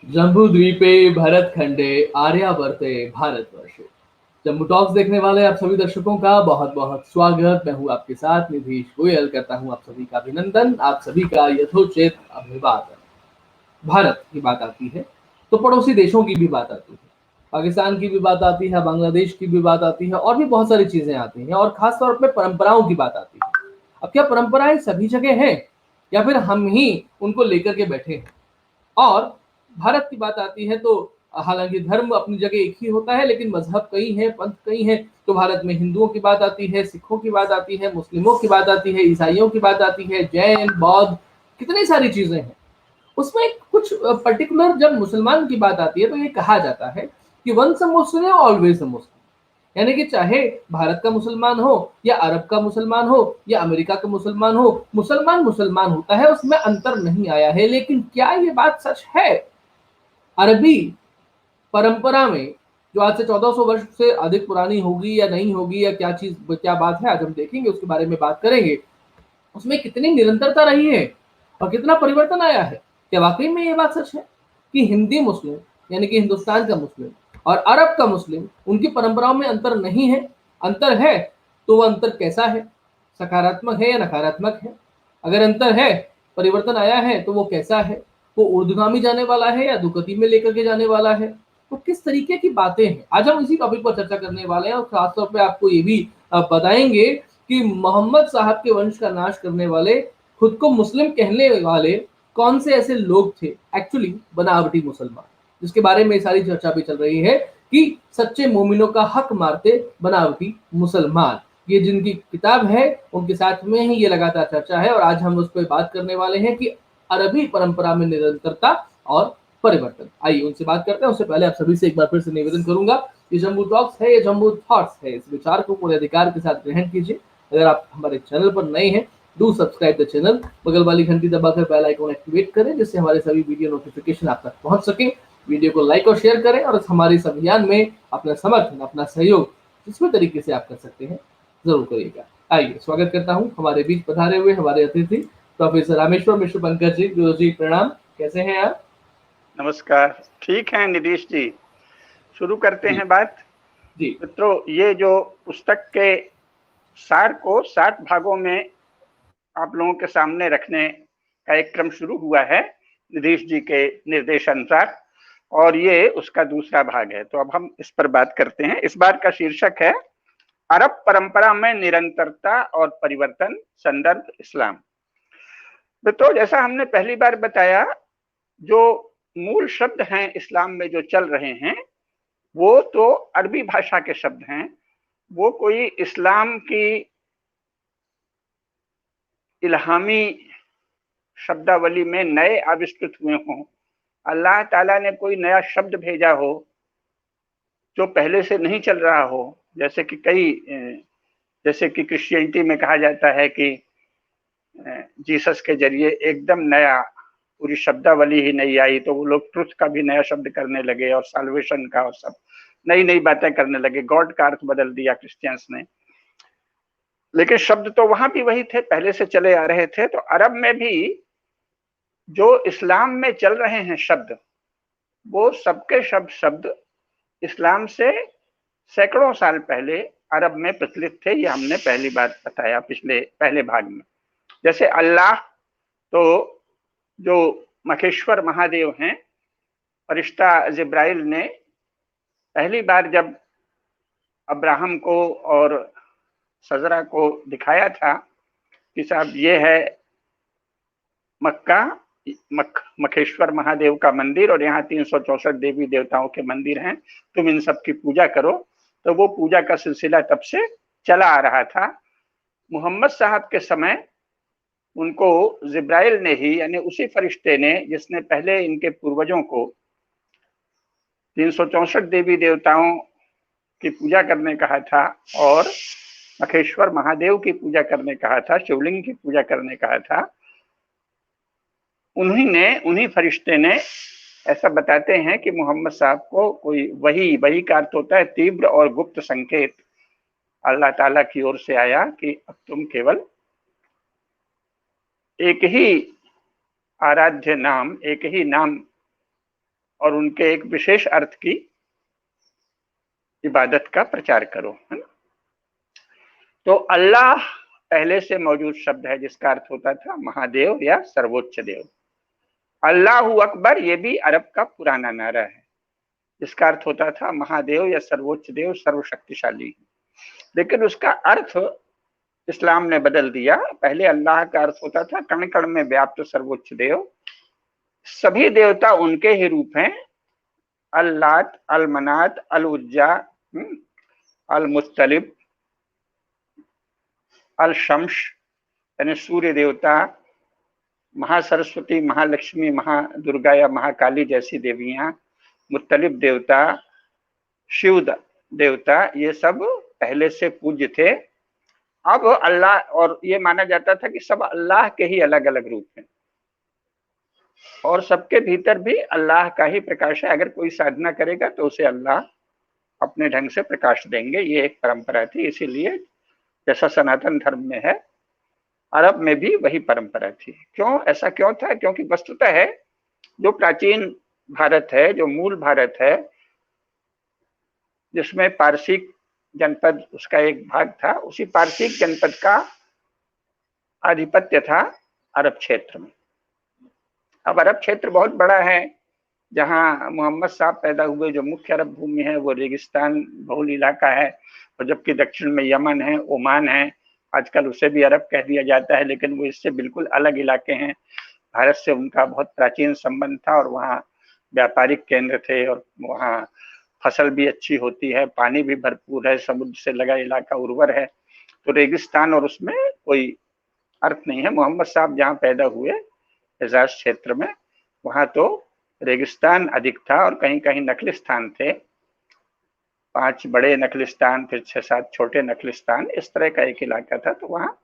जम्बूद्वीपे भरतखंडे आर्यावर्ते भारतवर्षे। जम्बू टॉक्स देखने वाले आप सभी दर्शकों का बहुत बहुत स्वागत। मैं हूं आपके साथ निधीश गोयल, करता हूं आप सभी का अभिनंदन, आप सभी का यथोचित अभिवादन। भारत की बात आती है तो पड़ोसी देशों की भी बात आती है, पाकिस्तान की भी बात आती है, बांग्लादेश की भी बात आती है और भी बहुत सारी चीजें आती हैं, और खास तौर पे परंपराओं की बात आती है। अब क्या परंपराएं सभी जगह हैं या फिर हम ही उनको लेकर के बैठे हैं? और भारत की बात आती है तो हालांकि धर्म अपनी जगह एक ही होता है, लेकिन मजहब कई हैं, पंथ कई हैं। तो भारत में हिंदुओं की बात आती है, सिखों की बात आती है, मुस्लिमों की बात आती है, ईसाइयों की बात आती है, जैन, बौद्ध, कितनी सारी चीजें हैं। उसमें कुछ पर्टिकुलर जब मुसलमान की बात आती है तो ये कहा जाता है कि once a Muslim always a मुस्लिम, यानी कि चाहे भारत का मुसलमान हो या अरब का मुसलमान हो या अमेरिका का मुसलमान हो, मुसलमान मुसलमान होता है, उसमें अंतर नहीं आया है। लेकिन क्या ये बात सच है? अरबी परंपरा में, जो आज से 1400 वर्ष से अधिक पुरानी होगी या नहीं होगी, या क्या चीज क्या बात है, आज हम देखेंगे, उसके बारे में बात करेंगे। उसमें कितनी निरंतरता रही है और कितना परिवर्तन आया है। क्या वाकई में ये बात सच है कि हिंदी मुस्लिम, यानी कि हिंदुस्तान का मुस्लिम और अरब का मुस्लिम, उनकी परंपराओं में अंतर नहीं है? अंतर है तो वह अंतर कैसा है? सकारात्मक है या नकारात्मक है? अगर अंतर है, परिवर्तन आया है, तो वो कैसा है? वो ऊर्ध्वगामी जाने वाला है या दुगति में लेकर के जाने वाला है? तो किस तरीके की बातें हैं, आज हम इसी टॉपिक पर चर्चा करने वाले हैं। और खासतौर पे आपको ये भी बताएंगे कि मोहम्मद साहब के वंश का नाश करने वाले, खुद को मुस्लिम कहने वाले कौन से ऐसे लोग थे, एक्चुअली बनावटी मुसलमान, जिसके बारे में सारी चर्चा भी चल रही है कि सच्चे मोमिनों का हक मारते बनावटी मुसलमान। ये जिनकी किताब है उनके साथ में ही ये लगातार चर्चा है, और आज हम उस पर बात करने वाले हैं कि अरबी परंपरा में निरंतरता और परिवर्तन। आइए उनसे बात करते हैं। उससे पहले आप सभी से एक बार फिर से निवेदन करूंगा, ये जम्बू टॉक्स है, ये जम्बू थॉट्स है, इस विचार को पूरे अधिकार के साथ ग्रहण कीजिए। अगर आप हमारे चैनल पर नए हैं, डू सब्सक्राइब द चैनल, बगल वाली घंटी दबाकर बेल आइकन एक्टिवेट करें, जिससे हमारे सभी वीडियो नोटिफिकेशन आप तक पहुंच सके। वीडियो को लाइक और शेयर करें, और हमारे इस अभियान में अपना समर्थन, अपना सहयोग जिस भी तरीके से आप कर सकते हैं, जरूर करिएगा। आइए स्वागत करता हूं हमारे बीच पधारे हुए हमारे अतिथि प्रोफेसर रामेश्वर मिश्र पंकज जी। गुरु जी प्रणाम, कैसे हैं आप? नमस्कार। ठीक है निधीश जी, शुरू करते जी हैं बात। जी मित्रों, ये जो पुस्तक के सार को 60 भागों में आप लोगों के सामने रखने का एक क्रम शुरू हुआ है निधीश जी के निर्देशानुसार, और ये उसका दूसरा भाग है। तो अब हम इस पर बात करते हैं। इस बार का शीर्षक है अरब परंपरा में निरंतरता और परिवर्तन, संदर्भ इस्लाम। मित्रों, जैसा हमने पहली बार बताया, जो मूल शब्द हैं इस्लाम में जो चल रहे हैं वो तो अरबी भाषा के शब्द हैं। वो कोई इस्लाम की इल्हामी शब्दावली में नए आविष्कृत हुए हों, अल्लाह ताला ने कोई नया शब्द भेजा हो जो पहले से नहीं चल रहा हो। जैसे कि जैसे कि क्रिश्चियनिटी में कहा जाता है कि जीसस के जरिए एकदम नया, पूरी शब्दावली ही नहीं आई, तो वो लोग ट्रुथ का भी नया शब्द करने लगे और साल्वेशन का, और सब नई नई बातें करने लगे। गॉड का अर्थ बदल दिया क्रिश्चियंस ने, लेकिन शब्द तो वहां भी वही थे, पहले से चले आ रहे थे। तो अरब में भी जो इस्लाम में चल रहे हैं शब्द, वो सबके शब्द इस्लाम से सैकड़ों साल पहले अरब में प्रचलित थे। ये हमने पहली बार बताया पहले भाग में। जैसे अल्लाह, तो जो मखेश्वर महादेव हैं, फरिश्ता जिब्राइल ने पहली बार जब अब्राहम को और सजरा को दिखाया था कि साहब ये है मक्का, मखेश्वर महादेव का मंदिर, और यहाँ 364 देवी देवताओं के मंदिर हैं, तुम इन सब की पूजा करो। तो वो पूजा का सिलसिला तब से चला आ रहा था। मोहम्मद साहब के समय उनको जिब्राइल ने ही, यानी उसी फरिश्ते ने जिसने पहले इनके पूर्वजों को 364 देवी देवताओं की पूजा करने कहा था और मखेश्वर महादेव की पूजा करने कहा था, शिवलिंग की पूजा करने कहा था, उन्हीं फरिश्ते ने ऐसा बताते हैं कि मोहम्मद साहब को कोई वही का अर्थ होता है तीव्र और गुप्त संकेत अल्लाह ताला की ओर से आया कि अब तुम केवल एक ही आराध्य नाम, एक ही नाम और उनके एक विशेष अर्थ की इबादत का प्रचार करो, है ना। तो अल्लाह पहले से मौजूद शब्द है जिसका अर्थ होता था महादेव या सर्वोच्च देव। अल्लाहू अकबर ये भी अरब का पुराना नारा है जिसका अर्थ होता था महादेव या सर्वोच्च देव सर्वशक्तिशाली। लेकिन उसका अर्थ इस्लाम ने बदल दिया। पहले अल्लाह का अर्थ होता था कण कण में व्याप्त सर्वोच्च देव, सभी देवता उनके ही रूप हैं, अल्लात, अल मनात, अल उज्जा, अल मुत्तलिब, अल शम्स यानी सूर्य देवता, महासरस्वती, महालक्ष्मी, महादुर्गा या महाकाली जैसी देवियां, मुत्तलिब देवता, शिव देवता, ये सब पहले से पूज्य थे। अब अल्लाह, और ये माना जाता था कि सब अल्लाह के ही अलग अलग रूप हैं और सबके भीतर भी अल्लाह का ही प्रकाश है। अगर कोई साधना करेगा तो उसे अल्लाह अपने ढंग से प्रकाश देंगे, ये एक परंपरा थी। इसीलिए जैसा सनातन धर्म में है, अरब में भी वही परंपरा थी। क्यों ऐसा क्यों था? क्योंकि वस्तुतः है जो प्राचीन भारत है, जो मूल भारत है, जिसमें पारसिक जनपद उसका एक भाग था, उसी पारसिक जनपद का आधिपत्य था अरब क्षेत्र में। अब अरब क्षेत्र बहुत बड़ा है। जहां मोहम्मद साहब पैदा हुए, जो मुख्य अरब भूमि है, वो रेगिस्तान बहुल इलाका है, और जबकि दक्षिण में यमन है, ओमान है, आजकल उसे भी अरब कह दिया जाता है, लेकिन वो इससे बिल्कुल अलग इलाके हैं। भारत से उनका बहुत प्राचीन संबंध था और वहाँ व्यापारिक केंद्र थे और वहाँ फसल भी अच्छी होती है, पानी भी भरपूर है, समुद्र से लगा इलाका उर्वर है। तो रेगिस्तान और उसमें कोई अर्थ नहीं है। मोहम्मद साहब जहाँ पैदा हुए हिजाज क्षेत्र में, वहाँ तो रेगिस्तान अधिक था और कहीं कहीं नखलिस्तान थे, 5 बड़े नखलिस्तान, फिर 6-7 छोटे नखलिस्तान, इस तरह का एक इलाका था। तो वहाँ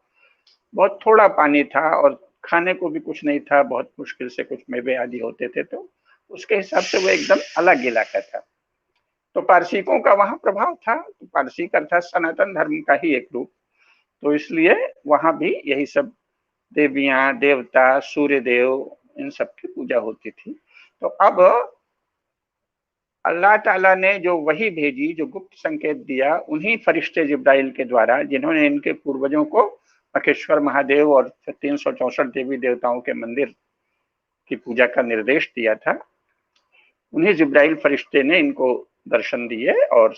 बहुत थोड़ा पानी था और खाने को भी कुछ नहीं था, बहुत मुश्किल से कुछ मेवे आदि होते थे, तो उसके हिसाब से वो एकदम अलग इलाका था। तो पारसिकों का वहाँ प्रभाव था। तो पारसिक अर्थात सनातन धर्म का ही एक रूप, तो इसलिए वहाँ भी यही सब देवियां, देवता, सूर्य देव, इन सब की पूजा होती थी। तो अब अल्लाह ताला ने जो वही भेजी, जो गुप्त संकेत दिया, उन्हीं फरिश्ते जिब्राइल के द्वारा, जिन्होंने इनके पूर्वजों को मखेश्वर महादेव और 364 देवी देवताओं के मंदिर की पूजा का निर्देश दिया था, उन्हीं जिब्राइल फरिश्ते ने इनको दर्शन दिए और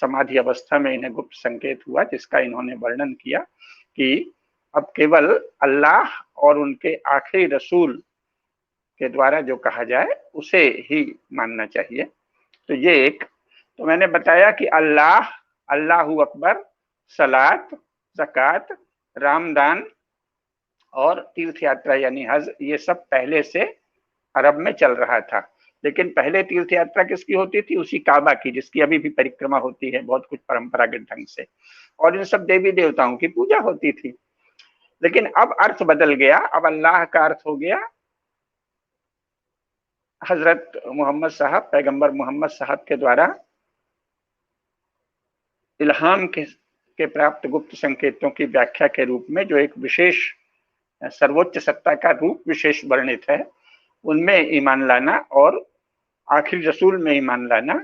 समाधि अवस्था में इन्हें गुप्त संकेत हुआ, जिसका इन्होंने वर्णन किया कि अब केवल अल्लाह और उनके आखिरी रसूल के द्वारा जो कहा जाए उसे ही मानना चाहिए। तो ये एक, तो मैंने बताया कि अल्लाह, अल्लाहू अकबर, सलात, ज़कात, रामदान और तीर्थ यात्रा यानी हज, ये सब पहले से अरब में चल रहा था। लेकिन पहले तीर्थ यात्रा किसकी होती थी? उसी काबा की, जिसकी अभी भी परिक्रमा होती है बहुत कुछ परंपरागत ढंग से, और इन सब देवी देवताओं की पूजा होती थी। लेकिन अब अर्थ बदल गया। अब अल्लाह का अर्थ हो गया हजरत मोहम्मद साहब, पैगंबर मोहम्मद साहब के द्वारा इल्हाम के प्राप्त गुप्त संकेतों की व्याख्या के रूप में जो एक विशेष सर्वोच्च सत्ता का रूप विशेष वर्णित है, उनमें ईमान लाना और आखिरी रसूल में ईमान लाना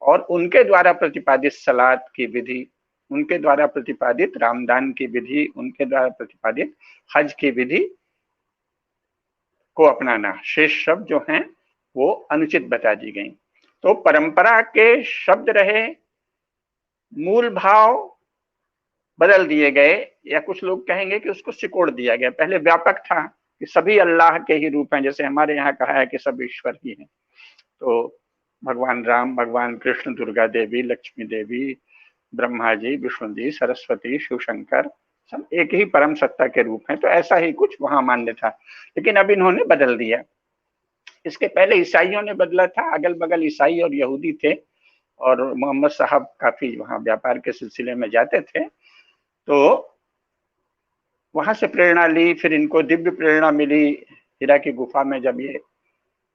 और उनके द्वारा प्रतिपादित सलात की विधि, उनके द्वारा प्रतिपादित रामदान की विधि, उनके द्वारा प्रतिपादित हज की विधि को अपनाना। शेष शब्द जो हैं वो अनुचित बता दी गई। तो परंपरा के शब्द रहे, मूल भाव बदल दिए गए, या कुछ लोग कहेंगे कि उसको सिकोड़ दिया गया। पहले व्यापक था कि सभी अल्लाह के ही रूप हैं, जैसे हमारे यहाँ कहा है कि सब ईश्वर ही हैं। तो भगवान राम, भगवान कृष्ण, दुर्गा देवी, लक्ष्मी देवी, ब्रह्मा जी, विष्णु जी, सरस्वती, शिव शंकर, सब एक ही परम सत्ता के रूप हैं। तो ऐसा ही कुछ वहां मान्य था, लेकिन अब इन्होंने बदल दिया। इसके पहले ईसाइयों ने बदला था। अगल बगल ईसाई और यहूदी थे और मोहम्मद साहब काफी वहां व्यापार के सिलसिले में जाते थे, तो वहां से प्रेरणा ली। फिर इनको दिव्य प्रेरणा मिली हीरा की गुफा में जब ये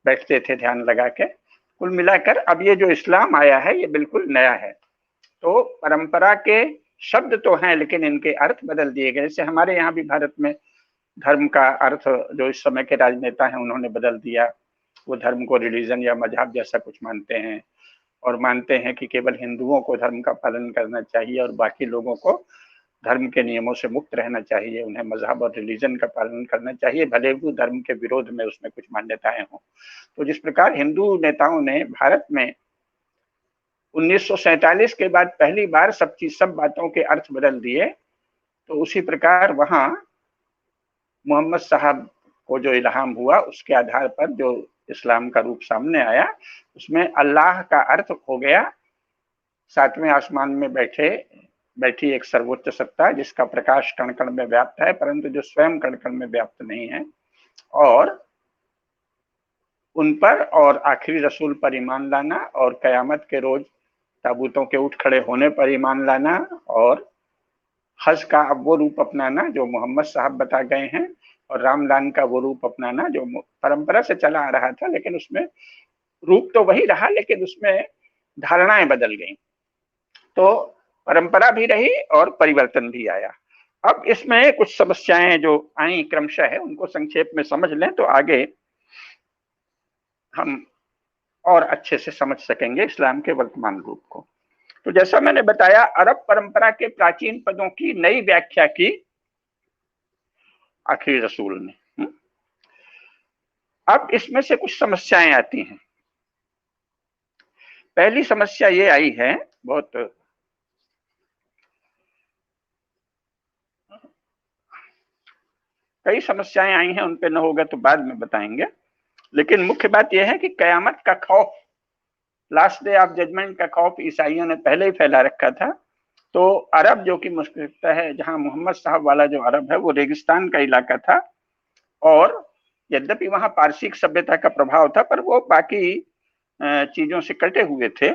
बैठते थे ध्यान लगा के। कुल मिलाकर अब ये जो इस्लाम आया है ये बिल्कुल नया है। तो परंपरा के शब्द तो हैं, लेकिन इनके अर्थ बदल दिए गए। जैसे हमारे यहाँ भी भारत में धर्म का अर्थ जो इस समय के राजनेता हैं उन्होंने बदल दिया। वो धर्म को रिलीजन या मजहब जैसा कुछ मानते हैं और मानते हैं कि केवल हिंदुओं को धर्म का पालन करना चाहिए और बाकी लोगों को धर्म के नियमों से मुक्त रहना चाहिए, उन्हें मजहब और रिलीजन का पालन करना चाहिए, भले वो धर्म के विरोध में उसमें कुछ मान्यताएं हों। तो जिस प्रकार हिंदू नेताओं ने भारत में 1947 के बाद पहली बार सब बातों के अर्थ बदल दिए, तो उसी प्रकार वहां मोहम्मद साहब को जो इल्हाम हुआ उसके आधार पर जो इस्लाम का रूप सामने आया, उसमें अल्लाह का अर्थ हो गया सातवें आसमान में बैठी एक सर्वोच्च सत्ता जिसका प्रकाश कण कण में व्याप्त है, परंतु जो स्वयं कण कण में व्याप्त नहीं है, और उन पर और आखिरी रसूल पर ईमान लाना और कयामत के रोज ताबूतों के उठ खड़े होने पर ईमान लाना और हज का अब वो रूप अपनाना जो मोहम्मद साहब बता गए हैं और रामदान का वो रूप अपनाना जो परंपरा से चला आ रहा था, लेकिन उसमें रूप तो वही रहा लेकिन उसमें धारणाएं बदल गई, तो परंपरा भी रही और परिवर्तन भी आया। अब इसमें कुछ समस्याएं जो आई क्रमशः है उनको संक्षेप में समझ लें तो आगे हम और अच्छे से समझ सकेंगे इस्लाम के वर्तमान रूप को। तो जैसा मैंने बताया, अरब परंपरा के प्राचीन पदों की नई व्याख्या की आखिरी रसूल ने। अब इसमें से कुछ समस्याएं आती हैं। पहली समस्या ये आई है, बहुत कई समस्याएं आई हैं, उन पे न होगा तो बाद में बताएंगे, लेकिन मुख्य बात यह है कि कयामत का खौफ, लास्ट डे ऑफ जजमेंट का खौफ ईसाइयों ने पहले ही फैला रखा था। तो अरब जो कि मुश्किल है, जहां मोहम्मद साहब वाला जो अरब है वो रेगिस्तान का इलाका था और यद्यपि वहां पारसिक सभ्यता का प्रभाव था पर वो बाकी चीजों से कटे हुए थे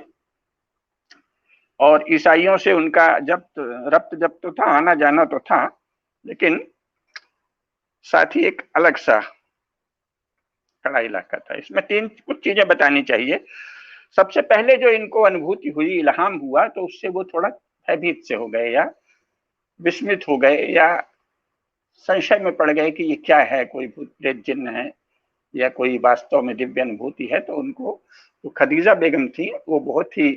और ईसाइयों से उनका रब्त जब्त तो था, आना जाना तो था, लेकिन साथ ही एक अलग सा कड़ा इलाका था। इसमें कुछ चीजें बतानी चाहिए। सबसे पहले जो इनको अनुभूति हुई, इल्हाम हुआ, तो उससे वो थोड़ा भयभीत से हो गए या विस्मित हो गए या संशय में पड़ गए कि ये क्या है, कोई भूत प्रेत जिन्न है या कोई वास्तव में दिव्य अनुभूति है। तो उनको, तो खदीजा बेगम थी, वो बहुत ही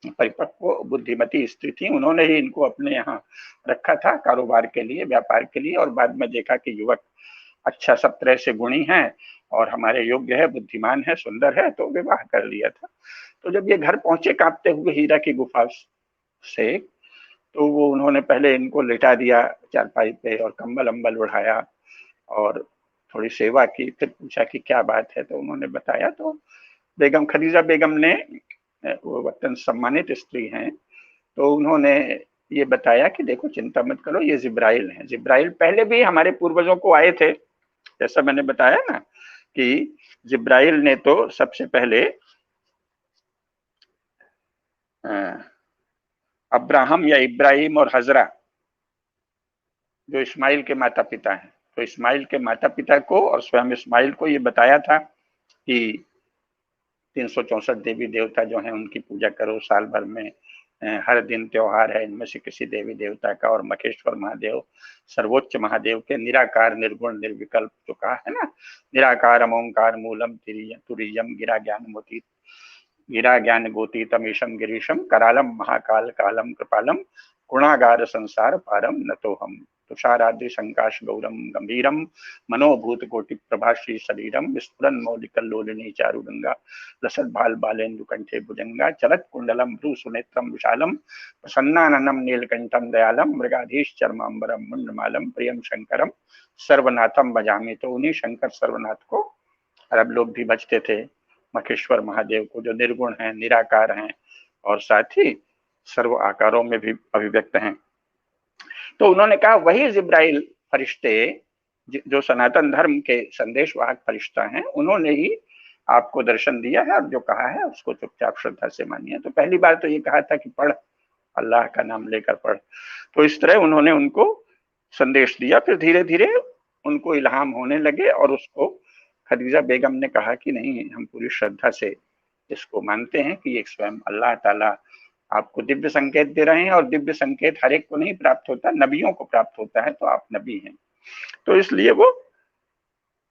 परिपक्व बुद्धिमती स्त्री थी, उन्होंने ही इनको अपने यहाँ रखा था कारोबार के लिए, व्यापार के लिए, और बाद में देखा कि युवक अच्छा सब तरह से गुणी है और हमारे योग्य है, बुद्धिमान है, सुंदर है, तो विवाह कर लिया था। तो जब ये घर पहुंचे कांपते हुए हीरा की गुफा से, तो वो उन्होंने पहले इनको लिटा दिया चारपाई पे और कंबल अम्बल उड़ाया और थोड़ी सेवा की, फिर पूछा कि क्या बात है, तो उन्होंने बताया। तो बेगम खदीजा बेगम ने, वो वतन सम्मानित स्त्री हैं, तो उन्होंने ये बताया कि देखो चिंता मत करो, ये जिब्राइल हैं। जिब्राइल पहले भी हमारे पूर्वजों को आए थे, जैसा मैंने बताया ना कि जिब्राइल ने तो सबसे पहले अब्राहम या इब्राहिम और हजरा जो इस्माइल के माता पिता हैं, तो इस्माइल के माता पिता को और स्वयं इस्माइल को ये बताया था कि 364 देवी देवता जो हैं उनकी पूजा करो, साल भर में हर दिन त्योहार है, इनमें से किसी देवी देवता का, और मखेश्वर महादेव सर्वोच्च महादेव के निराकार निर्गुण निर्विकल्प जो कहा है ना, निराकार ओंकार मूलम तुरीयम गिरा ज्ञान मोती गिरा ज्ञान गोती तमीशम गिरीशम करालम महाकाल कालम कृपालम गुणागार संसार पारम नतो हम तुषाराद्रि संकाश गौरम गंभीरम मनोभूत कोटि प्रभा श्री शरीरम विस्फुरन मौलिकल्लोलिनी चारुगंगा लसद भाल बालेन्दु कंठे भुजंगा चलत कुंडलम भ्रू सुनेत्रम विशालम प्रसन्नाननम नीलकंठम दयालम मृगाधीश चर्मांबरम मुंडमालम प्रियम शंकरम सर्वनाथम बजामी। तो उन्हीं शंकर सर्वनाथ को अरब लोग भी बजते थे, मखेश्वर महादेव को जो निर्गुण हैं, निराकार हैं और साथ ही सर्व आकारों में भी अभिव्यक्त हैं। तो उन्होंने कहा वही जिब्राइल फरिश्ते जो सनातन धर्म के संदेशवाहक फरिश्ता हैं, उन्होंने ही आपको दर्शन दिया है और जो कहा है उसको चुपचाप श्रद्धा से मानिए। तो पहली बार तो ये कहा था कि पढ़, अल्लाह का नाम लेकर पढ़। तो इस तरह उन्होंने उनको संदेश दिया। फिर धीरे धीरे उनको इल्हाम होने लगे और उसको खदीजा बेगम ने कहा कि नहीं, हम पूरी श्रद्धा से इसको मानते हैं कि एक स्वयं अल्लाह ताला आपको दिव्य संकेत दे रहे हैं और दिव्य संकेत हर एक को नहीं प्राप्त होता, नबियों को प्राप्त होता है, तो आप नबी हैं। तो इसलिए वो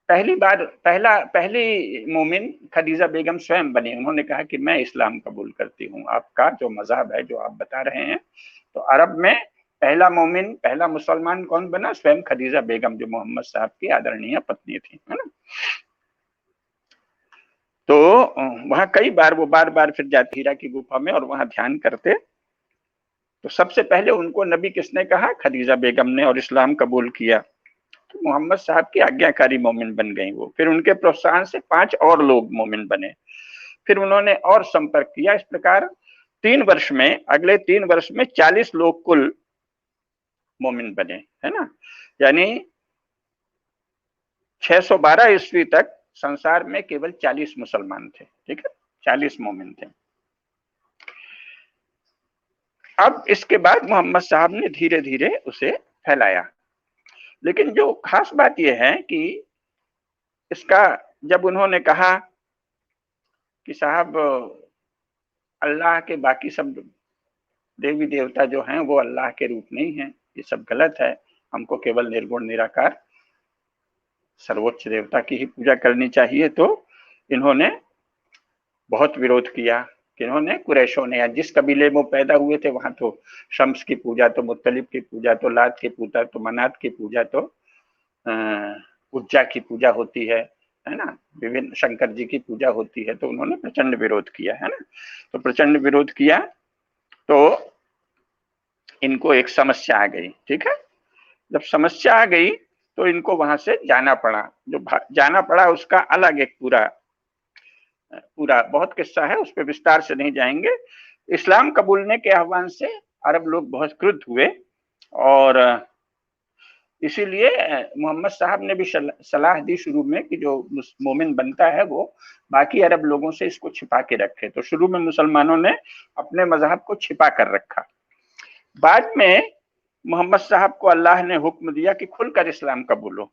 पहली मोमिन खदीजा बेगम स्वयं बनी। उन्होंने कहा कि मैं इस्लाम कबूल करती हूँ, आपका जो मजहब है जो आप बता रहे हैं। तो अरब में पहला मोमिन, पहला मुसलमान कौन बना? स्वयं खदीजा बेगम, जो मोहम्मद साहब की आदरणीय पत्नी थी, है ना। तो वहां कई बार वो बार बार फिर जाती हीरा की गुफा में और वहां ध्यान करते। तो सबसे पहले उनको नबी किसने कहा? खदीजा बेगम ने, और इस्लाम कबूल किया। तो मोहम्मद साहब की आज्ञाकारी मोमिन बन गई वो। फिर उनके प्रोत्साहन से 5 और लोग मोमिन बने। फिर उन्होंने और संपर्क किया। इस प्रकार 3 वर्ष में, अगले 3 वर्ष में 40 लोग कुल मोमिन बने, है ना। यानी 612 ईस्वी तक संसार में केवल 40 मुसलमान थे, ठीक है, 40 मोमिन थे। अब इसके बाद मोहम्मद साहब ने धीरे धीरे उसे फैलाया। लेकिन जो खास बात यह है कि इसका जब उन्होंने कहा कि साहब अल्लाह के बाकी सब देवी देवता जो हैं वो अल्लाह के रूप नहीं हैं, ये सब गलत है, हमको केवल निर्गुण निराकार सर्वोच्च देवता की ही पूजा करनी चाहिए, तो इन्होंने बहुत विरोध किया। इन्होंने, कुरैशों ने, या जिस कबीले में पैदा हुए थे वहां तो शम्स की पूजा, तो मुत्तलिब की पूजा, तो लात की पूजा, तो मनात की पूजा, तो उज्जा की पूजा होती है ना, विभिन्न शंकर जी की पूजा होती है। तो उन्होंने प्रचंड विरोध किया, है ना। तो प्रचंड विरोध किया तो इनको एक समस्या आ गई, ठीक है। जब समस्या आ गई तो इनको वहां से जाना पड़ा। जो जाना पड़ा उसका अलग एक पूरा बहुत किस्सा है, उस पर विस्तार से नहीं जाएंगे। इस्लाम कबूलने के आह्वान से अरब लोग बहुत क्रुद्ध हुए और इसीलिए मोहम्मद साहब ने भी सलाह दी शुरू में कि जो मोमिन बनता है वो बाकी अरब लोगों से इसको छिपा के रखे। तो शुरू में मुसलमानों ने अपने मजहब को छिपा कर रखा। बाद में मोहम्मद साहब को अल्लाह ने हुक्म दिया कि खुलकर इस्लाम कबूलो।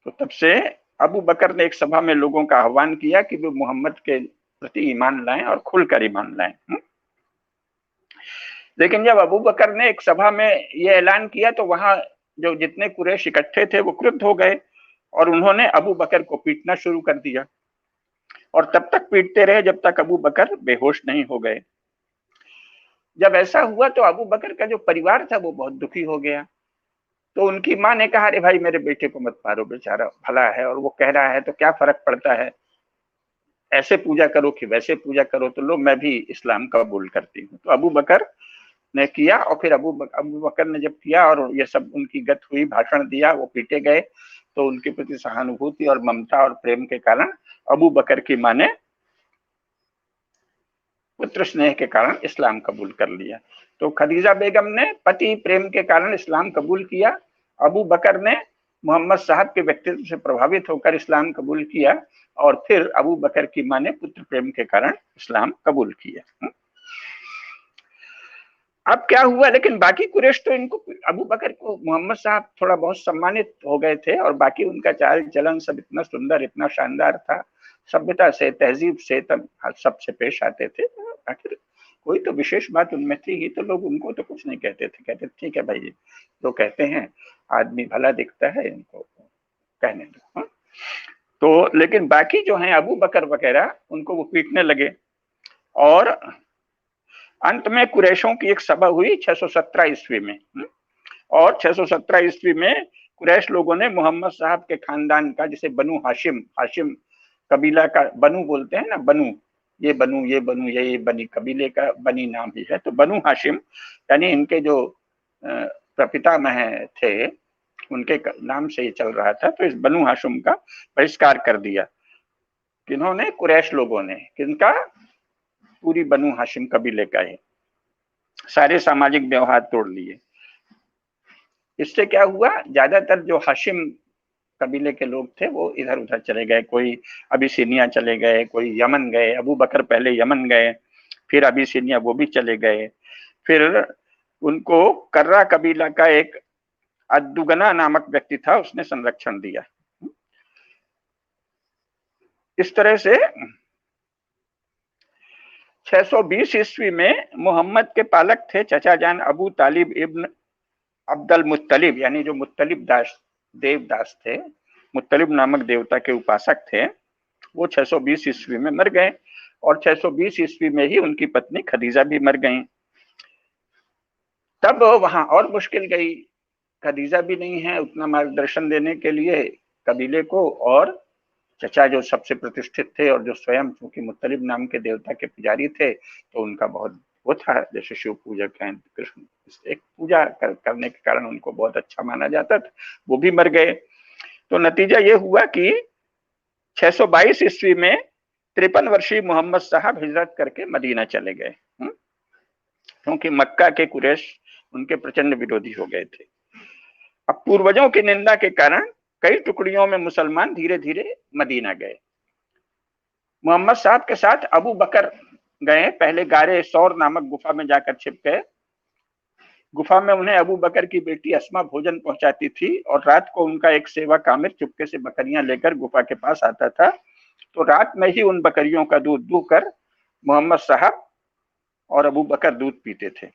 तो तब से अबू बकर ने एक सभा में लोगों का आह्वान किया कि वे मोहम्मद के प्रति ईमान लाएं और खुलकर ईमान लाएं। लेकिन जब अबू बकर ने एक सभा में यह ऐलान किया तो वहां जो जितने कुरैश इकट्ठे थे वो क्रुद्ध हो गए और उन्होंने अबू बकर को पीटना शुरू कर दिया। और तब तक पीटते रहे जब तक अबू बकर बेहोश नहीं हो गए। जब ऐसा हुआ तो अबू बकर का जो परिवार था वो बहुत दुखी हो गया। तो उनकी माँ ने कहा, अरे भाई मेरे बेटे को मत मारो, बेचारा भला है और वो कह रहा है तो क्या फर्क पड़ता है, ऐसे पूजा करो कि वैसे पूजा करो, तो लो मैं भी इस्लाम कबूल करती हूँ। तो अबू बकर ने किया और फिर अबू बकर ने जब किया और ये सब उनकी गत हुई, भाषण दिया, वो पीटे गए, तो उनके प्रति सहानुभूति और ममता और प्रेम के कारण अबू बकर की माँ ने पुत्र स्नेह के कारण इस्लाम कबूल कर लिया। तो खदीजा बेगम ने पति प्रेम के कारण इस्लाम कबूल किया। अबू बकर ने मोहम्मद साहब के व्यक्तित्व से प्रभावित होकर इस्लाम कबूल किया और फिर अबू बकर की माँ ने पुत्र प्रेम के कारण इस्लाम कबूल किया। अब क्या हुआ, लेकिन बाकी कुरैश तो इनको, अबू बकर को मोहम्मद साहब थोड़ा बहुत सम्मानित हो गए थे और बाकी उनका चाल चलन सब इतना सुंदर, इतना शानदार था, सभ्यता से, तहजीब से तब सबसे पेश आते थे। आखिर कोई तो विशेष बात उनमें थी ही, तो लोग उनको तो कुछ नहीं कहते थे, कहते ठीक है भाई जो कहते हैं, आदमी भला दिखता है, इनको कहने दो। तो लेकिन बाकी जो है अबू बकर वगैरह, उनको वो पीटने लगे और अंत में कुरैशों की एक सभा हुई 617 ईस्वी में। और 617 ईस्वी में कुरैश लोगों ने मोहम्मद साहब के खानदान का, जिसे बनु हाशिम, हाशिम कबीला का बनु बोलते हैं ना, बनु, ये बनु, ये बनु, ये बनी कबीले का बनी नाम ही है, तो बनु हाशिम यानी इनके जो प्रपितामह थे उनके नाम से ये चल रहा था। तो इस बनु हाशिम का बहिष्कार कर दिया। किन्होंने? कुरैश लोगों ने। किनका? पूरी बनु हाशिम कबीले का ही सारे सामाजिक व्यवहार तोड़ लिए। इससे क्या हुआ, ज्यादातर जो हाशिम कबीले के लोग थे वो इधर उधर चले गए, कोई अबिसिनिया चले गए, कोई यमन गए। अबू बकर पहले यमन गए, फिर अबिसिनिया वो भी चले गए। फिर उनको कर्रा कबीला का एक अद्दुगना नामक व्यक्ति था, उसने संरक्षण दिया। इस तरह से 620 ईस्वी में मोहम्मद के पालक थे चचा जान अबू तालिब इब्न अब्दुल मुत्तलिब, यानी जो मुत्तलिब दास देवदास थे, मुत्तलिब नामक देवता के उपासक थे, वो 620 ईस्वी में मर गए और 620 ईस्वी में ही उनकी पत्नी खदीजा भी मर गईं। तब वहां और मुश्किल गई, खदीजा भी नहीं है उतना मार्गदर्शन देने के लिए कबीले को, और चचा जो सबसे प्रतिष्ठित थे और जो स्वयं चूंकि मुत्तलिब नाम के देवता के पुजारी थे तो उनका बहुत वो था, जैसे शिव पूजक हैं कृष्ण, एक पूजा करने के कारण उनको बहुत अच्छा माना जाता था, वो भी मर गए। तो नतीजा ये हुआ कि 622 ईस्वी में 53 वर्षीय मोहम्मद साहब हिजरत करके मदीना चले गए, क्योंकि मक्का के कुरैश उनके प्रचंड विरोधी हो गए थे। अब पूर्वजों की निंदा के कारण कई टुकड़ियों में मुसलमान धीरे धीरे मदीना गए। मोहम्मद साहब के साथ अबू बकर गए, पहले गारे सौर नामक गुफा में जाकर छिप गए। गुफा में उन्हें अबू बकर की बेटी अस्मा भोजन पहुंचाती थी और रात को उनका एक सेवक आमिर चुपके से बकरियां लेकर गुफा के पास आता था, तो रात में ही उन बकरियों का दूध दूहकर मोहम्मद साहब और अबू बकर दूध पीते थे।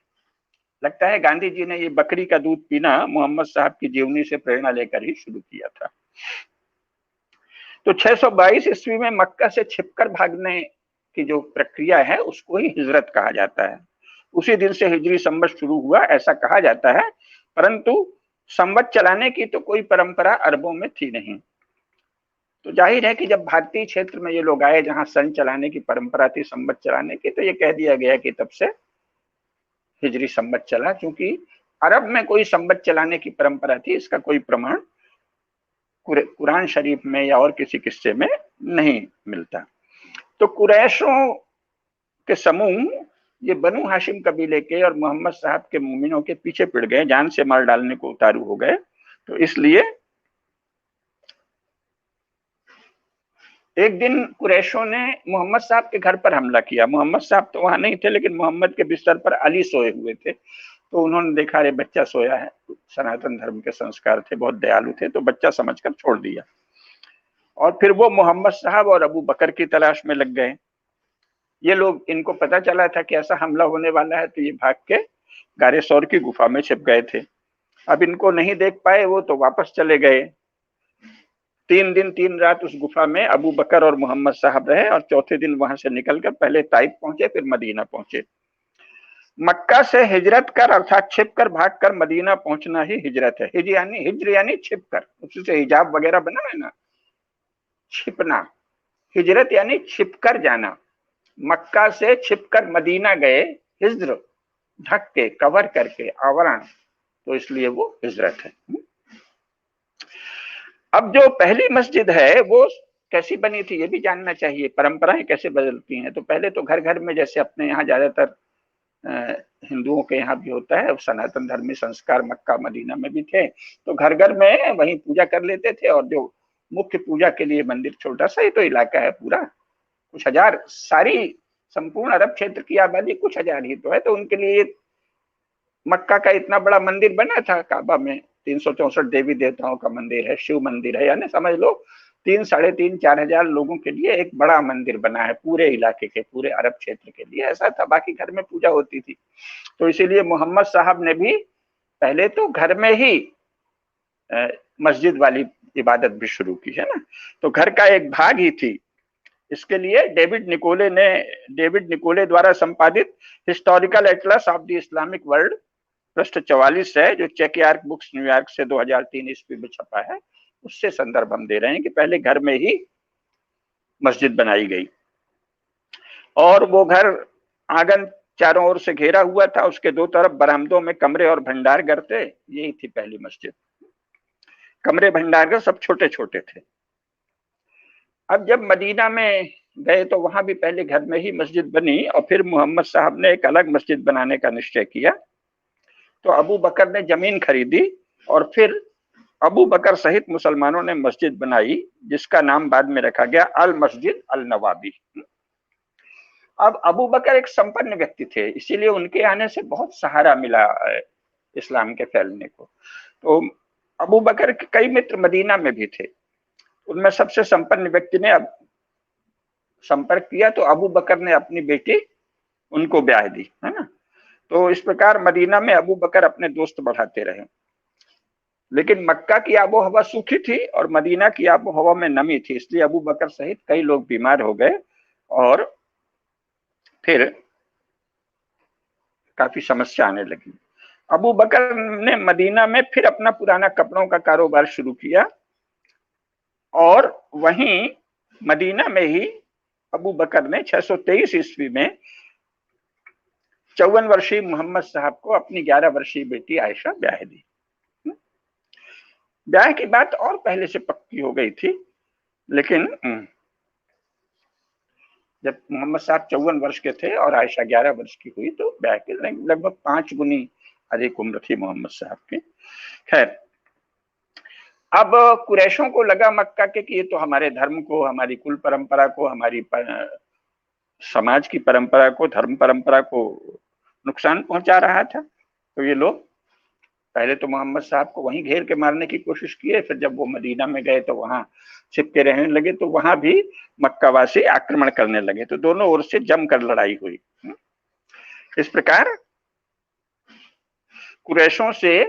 लगता है गांधी जी ने ये बकरी का दूध पीना मोहम्मद साहब की जीवनी से प्रेरणा लेकर ही शुरू किया था। तो 622 ईस्वी में मक्का से छिपकर भागने की जो प्रक्रिया है उसको ही हिजरत कहा जाता है। उसी दिन से हिजरी संवत शुरू हुआ ऐसा कहा जाता है, परंतु संवत चलाने की तो कोई परंपरा अरबों में थी नहीं। तो जाहिर है कि जब भारतीय क्षेत्र में ये लोग आए जहां सन चलाने की परंपरा थी, संवत चलाने की, तो ये कह दिया गया कि तब से हिजरी संवत चला। क्योंकि अरब में कोई संवत चलाने की परंपरा थी इसका कोई प्रमाण कुरान शरीफ में या और किसी किस्से में नहीं मिलता। तो कुरैशों के समूह ये बनु हाशिम कबीले के और मोहम्मद साहब के मोमिनों के पीछे पड़ गए, जान से मार डालने को उतारू हो गए। तो इसलिए एक दिन कुरैशों ने मोहम्मद साहब के घर पर हमला किया। मोहम्मद साहब तो वहां नहीं थे, लेकिन मोहम्मद के बिस्तर पर अली सोए हुए थे। तो उन्होंने देखा अरे बच्चा सोया है, सनातन धर्म के संस्कार थे, बहुत दयालु थे, तो बच्चा समझकर छोड़ दिया। और फिर वो मोहम्मद साहब और अबू बकर की तलाश में लग गए। ये लोग, इनको पता चला था कि ऐसा हमला होने वाला है, तो ये भाग के गारे सौर की गुफा में छिप गए थे। अब इनको नहीं देख पाए वो, तो वापस चले गए। 3 दिन 3 रात उस गुफा में अबू बकर और मोहम्मद साहब रहे और चौथे दिन वहां से निकलकर पहले ताइफ पहुंचे, फिर मदीना पहुंचे। मक्का से हिजरत कर अर्थात छिपकर भागकर मदीना पहुंचना ही हिजरत है। हिजर यानी छिपकर, उसी से हिजाब वगैरह बना है ना, छिपना। हिजरत यानी छिपकर जाना। मक्का से छिपकर मदीना गए, हिज्र ढक के, कवर करके, आवरण, तो इसलिए वो हिजरत है। अब जो पहली मस्जिद है वो कैसी बनी थी ये भी जानना चाहिए, परंपराएं कैसे बदलती हैं। तो पहले तो घर घर में, जैसे अपने यहाँ ज्यादातर हिंदुओं के यहाँ भी होता है, सनातन धर्मी संस्कार मक्का मदीना में भी थे, तो घर घर में वहीं पूजा कर लेते थे। और जो मुख्य पूजा के लिए मंदिर, छोटा सा ही तो इलाका है पूरा, कुछ हजार, सारी संपूर्ण अरब क्षेत्र की आबादी कुछ हजार ही तो है, तो उनके लिए मक्का का इतना बड़ा मंदिर बना था। काबा में 364 देवी देवताओं का मंदिर है, शिव मंदिर है, यानी समझ लो 3, 3.5, 4,000 लोगों के लिए एक बड़ा मंदिर बना है पूरे इलाके के, पूरे अरब क्षेत्र के लिए। ऐसा था, बाकी घर में पूजा होती थी। तो इसीलिए मोहम्मद साहब ने भी पहले तो घर में ही मस्जिद वाली इबादत भी शुरू की है ना, तो घर का एक भाग ही थी। इसके लिए डेविड निकोले द्वारा संपादित historical Atlas of the Islamic world पृष्ठ 44 है, जो चेकयार्क बुक्स न्यूयॉर्क से 2003 ईस्वी में छपा है, उससे संदर्भ हम दे रहे हैं कि पहले घर में ही मस्जिद बनाई गई। और वो घर, आंगन चारों ओर से घेरा हुआ था, उसके 2 तरफ बरामदों में कमरे और भंडार घर थे। यही थी पहली मस्जिद। कमरे भंडार घर सब छोटे छोटे थे। अब जब मदीना में गए तो वहां भी पहले घर में ही मस्जिद बनी और फिर मोहम्मद साहब ने एक अलग मस्जिद बनाने का निश्चय किया। तो अबू बकर ने जमीन खरीदी और फिर अबू बकर सहित मुसलमानों ने मस्जिद बनाई, जिसका नाम बाद में रखा गया अल मस्जिद अल नवाबी। अब अबू बकर एक संपन्न व्यक्ति थे, इसीलिए उनके आने से बहुत सहारा मिला इस्लाम के फैलने को। तो अबू बकर के कई मित्र मदीना में भी थे, उनमें सबसे संपन्न व्यक्ति ने अब संपर्क किया, तो अबू बकर ने अपनी बेटी उनको ब्याह दी, है ना। तो इस प्रकार मदीना में अबू बकर अपने दोस्त बढ़ाते रहे। लेकिन मक्का की आबो हवा सूखी थी और मदीना की आबो हवा में नमी थी, इसलिए अबू बकर सहित कई लोग बीमार हो गए और फिर काफी समस्या आने लगी। अबू बकर ने मदीना में फिर अपना पुराना कपड़ों का कारोबार शुरू किया और वहीं मदीना में ही अबू बकर ने 623 ईस्वी में 54 वर्षीय मोहम्मद साहब को अपनी 11 वर्षीय बेटी आयशा ब्याह दी। ब्याह की बात और पहले से पक्की हो गई थी, लेकिन जब मोहम्मद साहब 54 वर्ष के थे और आयशा 11 वर्ष की हुई तो ब्याह के लगभग 5 गुनी अधिक उम्र थी मोहम्मद साहब की। खैर, अब कुरैशों को लगा मक्का के कि ये तो हमारे धर्म को, हमारी कुल परंपरा को, हमारी समाज की परंपरा को, धर्म परंपरा को नुकसान पहुंचा रहा था। तो ये लोग पहले तो मोहम्मद साहब को वहीं घेर के मारने की कोशिश किए, फिर जब वो मदीना में गए तो वहां छिपके रहने लगे, तो वहां भी मक्कावासी आक्रमण करने लगे, तो दोनों ओर से जमकर लड़ाई हुई। इस प्रकार कुरैशों से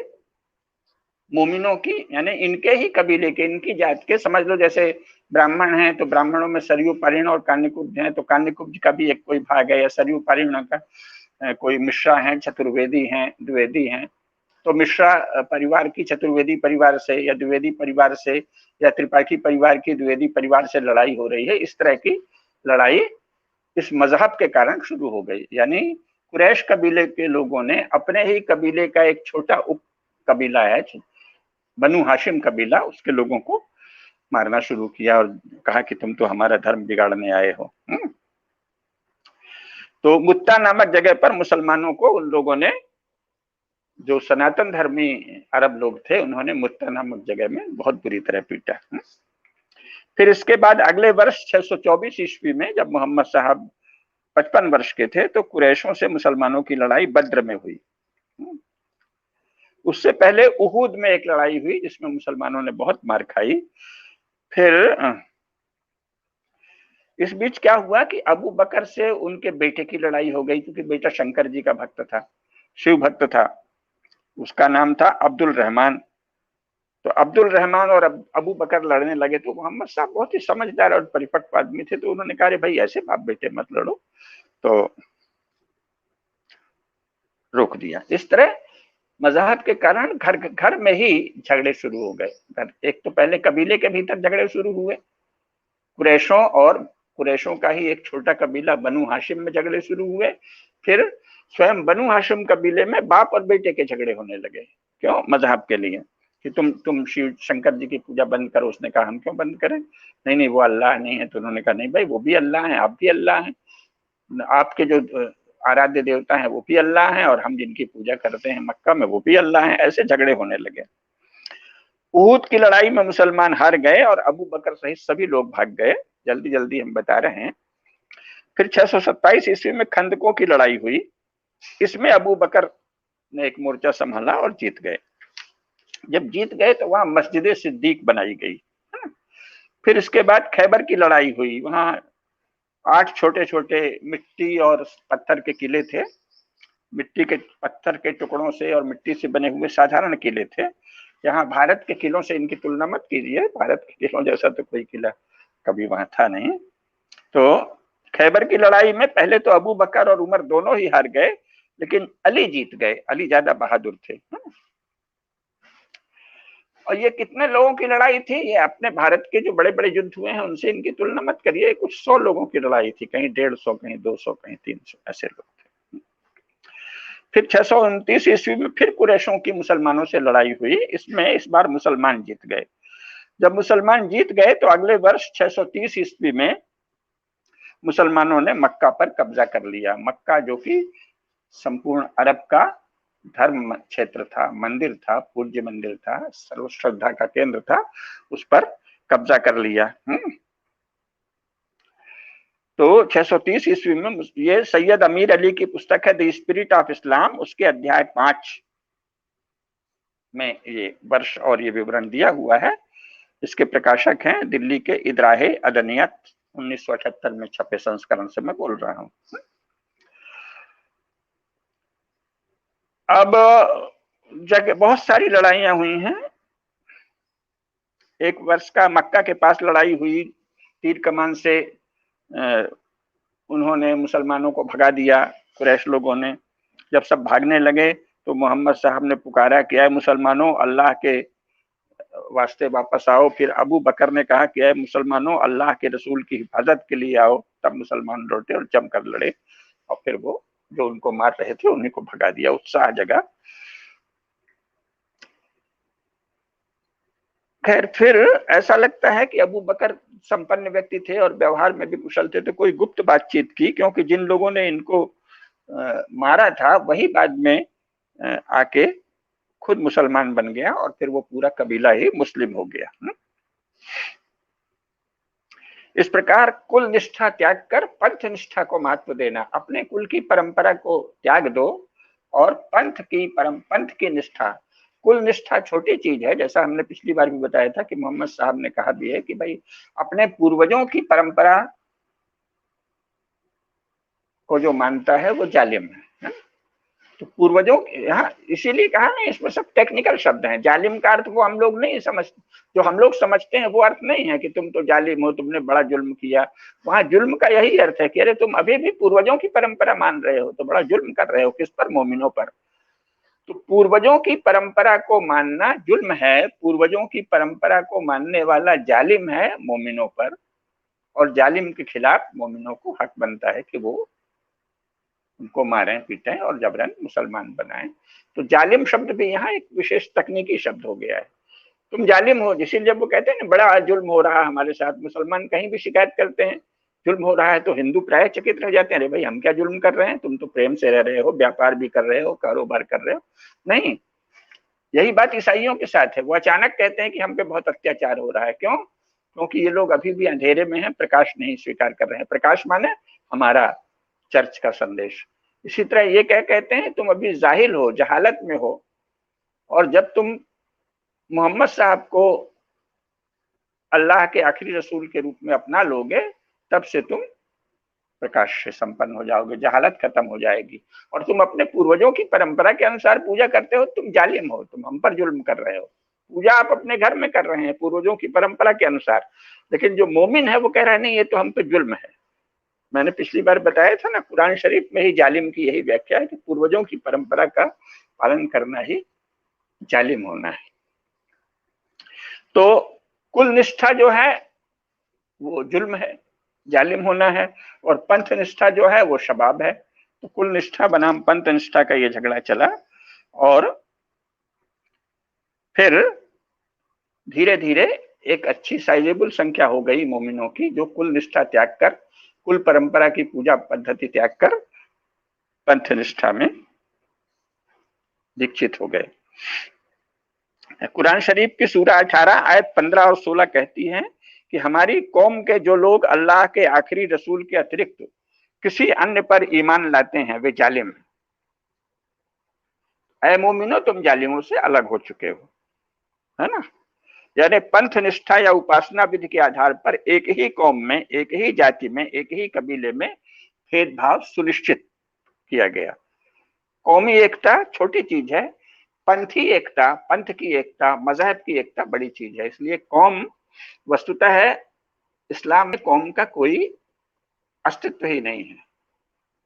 मोमिनों की, यानी इनके ही कबीले के, इनकी जात के, समझ लो जैसे ब्राह्मण हैं तो ब्राह्मणों में सरयू पारीण और कान्यकुब्ज हैं, तो कान्यकुब्ज का भी एक कोई भाग है, या सरयू पारीण का कोई मिश्रा हैं, चतुर्वेदी हैं, द्विवेदी हैं, तो मिश्रा परिवार की चतुर्वेदी परिवार से, या द्विवेदी परिवार से, या त्रिपाठी परिवार की द्विवेदी परिवार से लड़ाई हो रही है। इस तरह की लड़ाई इस मजहब के कारण शुरू हो गई, यानी कुरैश कबीले के लोगों ने अपने ही कबीले का एक छोटा उप कबीला है बनु हाशिम कबीला, उसके लोगों को मारना शुरू किया और कहा कि तुम तो हमारा धर्म बिगाड़ने आए हो। तो मुत्ता नामक जगह पर मुसलमानों को उन लोगों ने, जो सनातन धर्मी अरब लोग थे, उन्होंने मुत्ता नामक जगह में बहुत बुरी तरह पीटा। फिर इसके बाद अगले वर्ष 624 ईस्वी में जब मोहम्मद साहब 55 वर्ष के थे तो कुरैशों से मुसलमानों की लड़ाई बद्र में हुई। उससे पहले उहूद में एक लड़ाई हुई जिसमें मुसलमानों ने बहुत मार खाई। फिर इस बीच क्या हुआ कि अबू बकर से उनके बेटे की लड़ाई हो गई, क्योंकि बेटा शंकर जी का भक्त था, शिव भक्त था, उसका नाम था अब्दुल रहमान। तो अब्दुल रहमान और अबू बकर लड़ने लगे, तो मोहम्मद साहब बहुत ही समझदार और परिपक्व आदमी थे, तो उन्होंने कहा भाई ऐसे बाप बेटे मत लड़ो, तो रोक दिया। इस तरह मजहब के कारण घर घर में ही झगड़े शुरू हो गए। एक तो पहले कबीले के भीतर झगड़े शुरू हुए, कुरैशों का ही एक छोटा कबीला बनु हाशिम में झगड़े शुरू हुए। फिर स्वयं बनु हाशिम कबीले में बाप और बेटे के झगड़े होने लगे। क्यों? मजहब के लिए, कि तुम शिव शंकर जी की पूजा बंद करो। उसने कहा हम क्यों बंद करें? नहीं नहीं, वो अल्लाह नहीं है। तो उन्होंने कहा नहीं भाई, वो भी अल्लाह है, आप भी अल्लाह हैं, आपके जो आराध्य देवता हैं वो भी अल्लाह हैं, और हम जिनकी पूजा करते हैं मक्का में वो भी अल्लाह हैं। ऐसे झगड़े होने लगे। उहद की लड़ाई में मुसलमान हार गए और अबू बकर सहित सभी लोग भाग गए। जल्दी जल्दी हम बता रहे हैं। फिर 627 ईस्वी में खंदकों की लड़ाई हुई। इसमें अबू बकर ने एक मोर्चा संभाला और जीत गए। जब जीत गए तो वहां मस्जिद सिद्दीक बनाई गई। फिर इसके बाद खैबर की लड़ाई हुई। वहां 8 छोटे छोटे मिट्टी और पत्थर के किले थे। मिट्टी के पत्थर के टुकड़ों से और मिट्टी से बने हुए साधारण किले थे। यहाँ भारत के किलों से इनकी तुलना मत कीजिए, भारत के किलों जैसा तो कोई किला कभी वहां था नहीं। तो खैबर की लड़ाई में पहले तो अबू बकर और उमर दोनों ही हार गए, लेकिन अली जीत गए। अली ज्यादा बहादुर थे। और ये कितने लोगों की लड़ाई थी? ये अपने भारत के जो बड़े बड़े युद्ध हुए हैं उनसे इनकी तुलना मत करिए। कुछ 100 लोगों की लड़ाई थी, कहीं 150, कहीं 200, कहीं 300, ऐसे लोग थे। फिर 629 ईस्वी में फिर कुरैशों की मुसलमानों से लड़ाई हुई। इसमें इस बार मुसलमान जीत गए। जब मुसलमान जीत गए तो अगले वर्ष 630 ईस्वी में मुसलमानों ने मक्का पर कब्जा कर लिया। मक्का जो कि संपूर्ण अरब का धर्म क्षेत्र था, मंदिर था, पूज्य मंदिर था, सर्व श्रद्धा का केंद्र था, उस पर कब्जा कर लिया। तो 630 ईस्वी में, ये सैयद अमीर अली की पुस्तक है द स्पिरिट ऑफ इस्लाम, उसके अध्याय 5 में ये वर्ष और ये विवरण दिया हुआ है। इसके प्रकाशक हैं दिल्ली के इदराहे अदनियत, 1978 में छपे संस्करण से मैं बोल रहा हूं। अब बहुत सारी लड़ाइयां हुई हैं। एक वर्ष का मक्का के पास लड़ाई हुई, तीर कमान से उन्होंने मुसलमानों को भगा दिया कुरैश लोगों ने। जब सब भागने लगे तो मोहम्मद साहब ने पुकारा कि ऐ मुसलमानों, अल्लाह के वास्ते वापस आओ। फिर अबू बकर ने कहा कि ऐ मुसलमानों, अल्लाह के रसूल की हिफाजत के लिए आओ। तब मुसलमान लौटे और जमकर लड़े और फिर वो जो उनको मार रहे थे उन्हीं को भगा दिया, उत्साह जगा। खैर, फिर ऐसा लगता है कि अबू बकर संपन्न व्यक्ति थे और व्यवहार में भी कुशल थे, तो कोई गुप्त बातचीत की, क्योंकि जिन लोगों ने इनको मारा था वही बाद में आके खुद मुसलमान बन गया और फिर वो पूरा कबीला ही मुस्लिम हो गया। इस प्रकार कुल निष्ठा त्याग कर पंथ निष्ठा को महत्व देना। अपने कुल की परंपरा को त्याग दो और पंथ की निष्ठा। कुल निष्ठा छोटी चीज है, जैसा हमने पिछली बार भी बताया था कि मोहम्मद साहब ने कहा भी है कि भाई अपने पूर्वजों की परंपरा को जो मानता है वो जालिम है। तो पूर्वजों यहाँ इसीलिए कहा ना, इसमें सब टेक्निकल शब्द हैं। जालिम का अर्थ वो हम लोग नहीं समझ, जो हम लोग समझते हैं वो अर्थ नहीं है कि तुम तो जालिम हो, तुमने बड़ा जुल्म किया। वहां जुल्म का यही अर्थ है कि अरे तुम अभी भी पूर्वजों की परंपरा मान रहे हो तो बड़ा जुल्म कर रहे हो। किस पर? मोमिनों पर। तो पूर्वजों की परंपरा को मानना जुल्म है, पूर्वजों की परंपरा को मानने वाला जालिम है मोमिनों पर, और जालिम के खिलाफ मोमिनों को हक बनता है कि वो उनको मारें, पीटें और जबरन मुसलमान बनाएं। तो जालिम शब्द भी यहाँ एक विशेष तकनीकी शब्द हो गया है। तुम जालिम हो, इसीलिए जब वो कहते हैं ना बड़ा जुल्म हो रहा है हमारे साथ, मुसलमान कहीं भी शिकायत करते हैं जुल्म हो रहा है तो हिंदू प्राय चकित रह जाते हैं, अरे भाई हम क्या जुल्म कर रहे हैं, तुम तो प्रेम से रह रहे हो, व्यापार भी कर रहे हो, कारोबार कर रहे हो। नहीं, यही बात ईसाइयों के साथ है। वो अचानक कहते हैं कि हम पे बहुत अत्याचार हो रहा है। क्यों? क्योंकि ये लोग अभी भी अंधेरे में हैं, प्रकाश नहीं स्वीकार कर रहे हैं। प्रकाश माने हमारा चर्च का संदेश। इसी तरह ये कहते हैं तुम अभी जाहिल हो, जहालत में हो, और जब तुम मोहम्मद साहब को अल्लाह के आखिरी रसूल के रूप में अपना लोगे तब से तुम प्रकाश से संपन्न हो जाओगे, जहालत खत्म हो जाएगी। और तुम अपने पूर्वजों की परंपरा के अनुसार पूजा करते हो, तुम जालिम हो, तुम हम पर जुल्म कर रहे हो। पूजा आप अपने घर में कर रहे हैं पूर्वजों की परंपरा के अनुसार, लेकिन जो मोमिन है वो कह रहा है नहीं, ये तो हम पे जुल्म है। मैंने पिछली बार बताया था ना, कुरान शरीफ में ही जालिम की यही व्याख्या है कि पूर्वजों की परंपरा का पालन करना ही जालिम होना है। तो कुल निष्ठा जो है वो जुल्म है, जालिम होना है, और पंथ निष्ठा जो है वो शबाब है। तो कुल निष्ठा बनाम पंथ निष्ठा का ये झगड़ा चला, और फिर धीरे धीरे एक अच्छी साइजेबल संख्या हो गई मोमिनों की जो कुल निष्ठा त्याग कर, कुल परंपरा की पूजा पद्धति त्याग कर पंथ निष्ठा में दीक्षित हो गए। कुरान शरीफ की सूरा 18 आयत 15 और 16 कहती है कि हमारी कौम के जो लोग अल्लाह के आखिरी रसूल के अतिरिक्त किसी अन्य पर ईमान लाते हैं वे जालिम हैं। ऐ मोमिनो, तुम जालिमों से अलग हो चुके हो, है ना। यानी पंथ निष्ठा या उपासना विधि के आधार पर एक ही कौम में, एक ही जाति में, एक ही कबीले में भेदभाव सुनिश्चित किया गया। कौमी एकता छोटी चीज है, पंथी एकता, पंथ की एकता, मजहब की एकता बड़ी चीज है। इसलिए कौम वस्तुतः है, इस्लाम में कौम का कोई अस्तित्व ही नहीं है,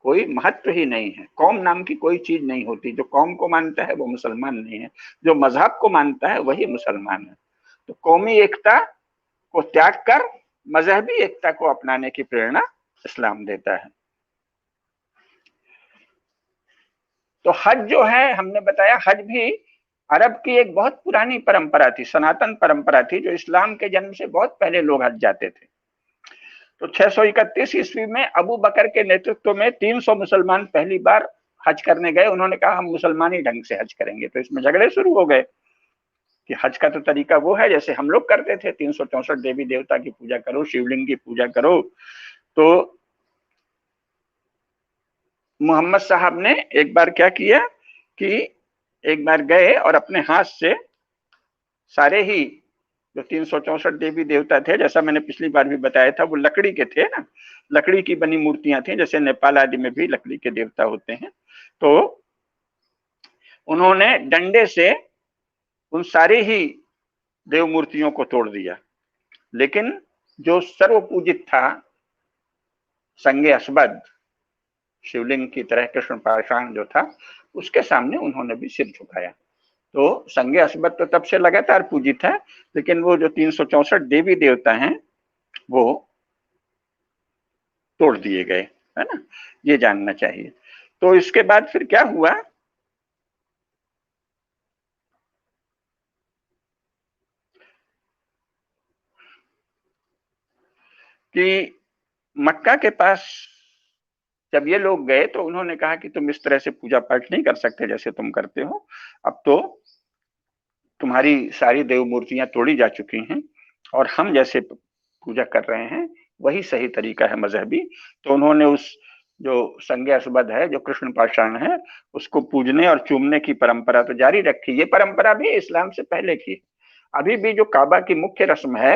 कोई महत्व ही नहीं है। कौम नाम की कोई चीज नहीं होती। जो कौम को मानता है वो मुसलमान नहीं है, जो मजहब को मानता है वही मुसलमान है। तो कौमी एकता को त्याग कर मजहबी एकता को अपनाने की प्रेरणा इस्लाम देता है। तो हज जो है, हमने बताया हज भी अरब की एक बहुत पुरानी परंपरा थी, सनातन परंपरा थी, जो इस्लाम के जन्म से बहुत पहले लोग हज जाते थे। तो 631 ईस्वी में अबू बकर के नेतृत्व में 300 मुसलमान पहली बार हज करने गए। उन्होंने कहा हम मुसलमानी ढंग से हज करेंगे। तो इसमें झगड़े शुरू हो गए कि हज का तो तरीका वो है जैसे हम लोग करते थे, 364 देवी देवता की पूजा करो, शिवलिंग की पूजा करो। तो मोहम्मद साहब ने एक बार क्या किया कि एक बार गए और अपने हाथ से सारे ही जो 364 देवी देवता थे, जैसा मैंने पिछली बार भी बताया था, वो लकड़ी के थे ना, लकड़ी की बनी मूर्तियां थी, जैसे नेपाल आदि में भी लकड़ी के देवता होते हैं। तो उन्होंने डंडे से उन सारे ही देव मूर्तियों को तोड़ दिया, लेकिन जो सर्वपूजित था संगे असबद, शिवलिंग की तरह कृष्ण पाषाण जो था, उसके सामने उन्होंने भी सिर झुकाया। तो संगे असबद तो तब से लगातार पूजित है, लेकिन वो जो 364 देवी देवता हैं वो तोड़ दिए गए, है ना, ये जानना चाहिए। तो इसके बाद फिर क्या हुआ कि मक्का के पास जब ये लोग गए तो उन्होंने कहा कि तुम इस तरह से पूजा पाठ नहीं कर सकते जैसे तुम करते हो, अब तो तुम्हारी सारी देव मूर्तियां तोड़ी जा चुकी हैं और हम जैसे पूजा कर रहे हैं वही सही तरीका है मजहबी। तो उन्होंने उस जो संज्ञा असबद है, जो कृष्ण पाषाण है, उसको पूजने और चूमने की परंपरा तो जारी रखी। ये परंपरा भी इस्लाम से पहले की। अभी भी जो काबा की मुख्य रस्म है,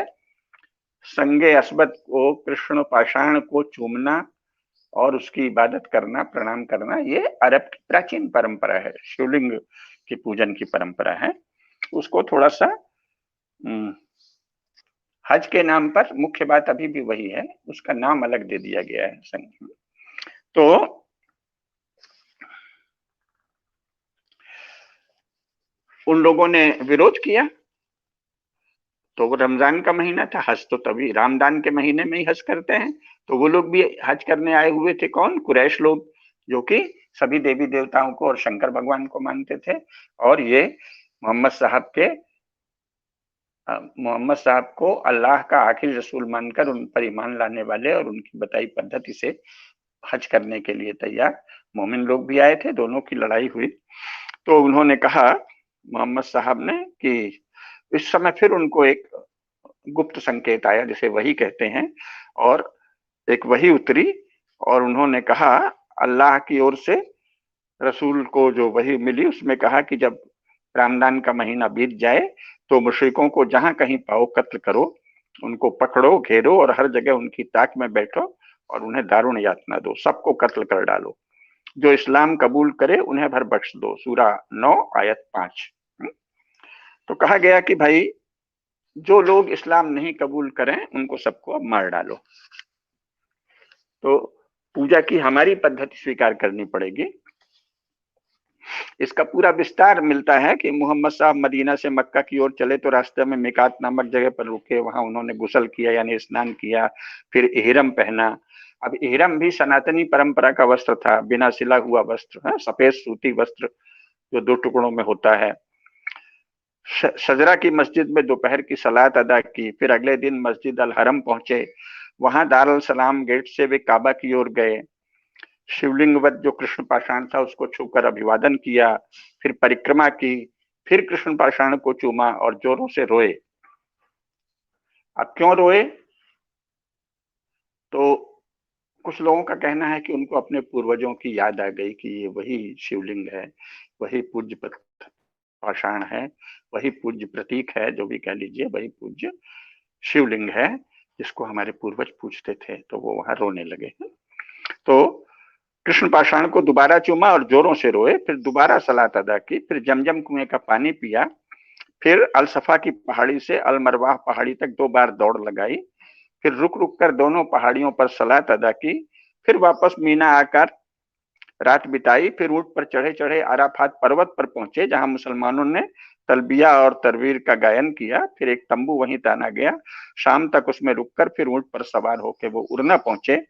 संगे असबद को, कृष्ण पाषाण को चूमना और उसकी इबादत करना, प्रणाम करना, ये अरब की प्राचीन परंपरा है, शिवलिंग की पूजन की परंपरा है। उसको थोड़ा सा हज के नाम पर मुख्य बात अभी भी वही है, उसका नाम अलग दे दिया गया है संघ। तो उन लोगों ने विरोध किया। तो वो रमजान का महीना था, हज तो तभी रामदान के महीने में ही हज करते हैं, तो वो लोग भी हज करने आए हुए थे। कौन? कुरैश लोग, जो कि सभी देवी देवताओं को और शंकर भगवान को मानते थे। और ये मोहम्मद साहब के मोहम्मद साहब को अल्लाह का आखिरी रसूल मानकर उन पर ईमान लाने वाले और उनकी बताई पद्धति से हज करने के लिए तैयार मोमिन लोग भी आए थे। दोनों की लड़ाई हुई। तो उन्होंने कहा मोहम्मद साहब ने कि इस समय फिर उनको एक गुप्त संकेत आया, जिसे वही कहते हैं, और एक वही उतरी और उन्होंने कहा, अल्लाह की ओर से रसूल को जो वही मिली उसमें कहा कि जब रामदान का महीना बीत जाए तो मुशरिकों को जहां कहीं पाओ कत्ल करो, उनको पकड़ो, घेरो और हर जगह उनकी ताक में बैठो और उन्हें दारुण यातना दो, सबको कत्ल कर डालो। जो इस्लाम कबूल करे उन्हें भर बख्श दो। सूरा 9 आयत 5। तो कहा गया कि भाई जो लोग इस्लाम नहीं कबूल करें उनको सबको अब मार डालो। तो पूजा की हमारी पद्धति स्वीकार करनी पड़ेगी। इसका पूरा विस्तार मिलता है कि मोहम्मद साहब मदीना से मक्का की ओर चले तो रास्ते में मिकात नामक जगह पर रुके, वहां उन्होंने गुसल किया यानी स्नान किया, फिर इहरम पहना। अब इहरम भी सनातनी परंपरा का वस्त्र था, बिना सिला हुआ वस्त्र है, सफेद सूती वस्त्र जो 2 टुकड़ों में होता है। शजरा की मस्जिद में दोपहर की सलात अदा की, फिर अगले दिन मस्जिद अल हरम पहुंचे, वहां दारुल सलाम गेट से वे काबा की ओर गए, शिवलिंगवत जो कृष्ण पाषाण था उसको छूकर अभिवादन किया, फिर परिक्रमा की, फिर कृष्ण पाषाण को चूमा और जोरों से रोए। अब क्यों रोए? तो कुछ लोगों का कहना है कि उनको अपने पूर्वजों की याद आ गई कि ये वही शिवलिंग है, वही पूज्य पाषाण है, वही पूज्य प्रतीक है, जो भी कह लीजिए, वही पूज्य शिवलिंग है जिसको हमारे पूर्वज पूजते थे। तो वो वहां रोने लगे। तो कृष्ण पाषाण को दोबारा चूमा और जोरों से रोए, फिर दोबारा सलात अदा की, फिर जमजम कुएं का पानी पिया, फिर अलसफा की पहाड़ी से अलमरवाह पहाड़ी तक 2 बार दौड़ लगाई, फिर रुक रुक कर दोनों पहाड़ियों पर सलात अदा की, फिर वापस मीना आकर रात बिताई, फिर ऊंट पर चढ़े चढ़े अराफात पर्वत पर पहुंचे जहां मुसलमानों ने तलबिया और तरवीर का गायन किया, फिर एक तंबू वहीं ताना गया, शाम तक उसमें रुककर फिर ऊंट पर सवार होकर वो उड़ना पहुंचे,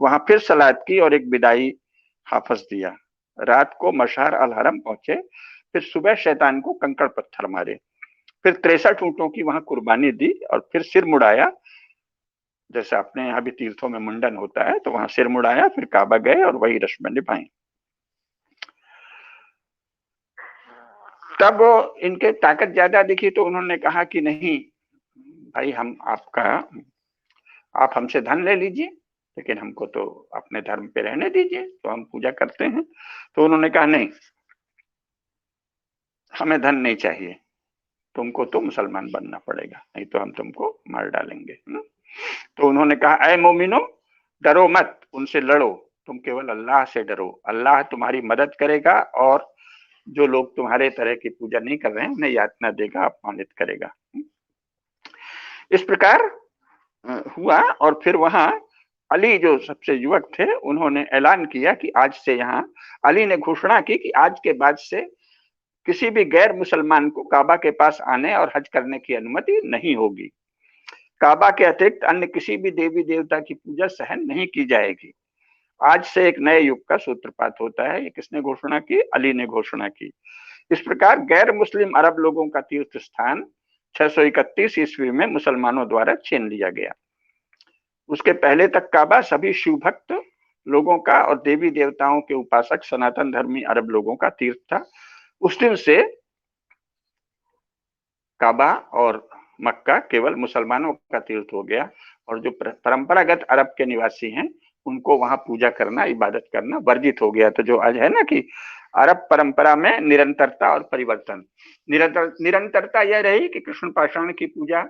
वहां फिर सलात की और एक विदाई हाफज दिया। रात को मशहर अल हरम पहुंचे, फिर सुबह शैतान को कंकड़ पत्थर मारे, फिर 63 ऊंटों की वहां कुर्बानी दी और फिर सिर मुड़ाया, जैसे अपने यहाँ भी तीर्थों में मुंडन होता है, तो वहां सिर मुड़ाया, फिर काबा गए और वही रस्में निभाई। तब इनके ताकत ज्यादा दिखी तो उन्होंने कहा कि नहीं भाई, हम आप हमसे धन ले लीजिए, लेकिन हमको तो अपने धर्म पे रहने दीजिए, तो हम पूजा करते हैं। तो उन्होंने कहा नहीं, हमें धन नहीं चाहिए, तुमको तो मुसलमान बनना पड़ेगा, नहीं तो हम तुमको मार डालेंगे। तो उन्होंने कहा, ऐ मोमिनो, डरो मत, उनसे लड़ो, तुम केवल अल्लाह से डरो, अल्लाह तुम्हारी मदद करेगा और जो लोग तुम्हारे तरह की पूजा नहीं कर रहे हैं उन्हें यातना देगा, अपमानित करेगा। इस प्रकार हुआ और फिर वहां अली जो सबसे युवक थे उन्होंने ऐलान किया कि आज से यहाँ, अली ने घोषणा की कि आज के बाद से किसी भी गैर मुसलमान को काबा के पास आने और हज करने की अनुमति नहीं होगी। काबा के अतिरिक्त अन्य किसी भी देवी देवता की पूजा सहन नहीं की जाएगी। आज से एक नए युग का सूत्रपात होता है। ये किसने घोषणा की? अली ने घोषणा की। इस प्रकार गैर मुस्लिम अरब लोगों का तीर्थ स्थान 631 ईस्वी में मुसलमानों द्वारा छीन लिया गया। उसके पहले तक काबा सभी शिव भक्त लोगों का और देवी देवताओं के उपासक सनातन धर्मी अरब लोगों का तीर्थ था। उस दिन से काबा और मक्का केवल मुसलमानों का तीर्थ हो गया और जो परंपरागत अरब के निवासी हैं उनको वहां पूजा करना, इबादत करना वर्जित हो गया। तो जो आज है ना कि अरब परंपरा में निरंतरता और परिवर्तन, निरंतरता यह रही कि कृष्ण पाषाण की पूजा,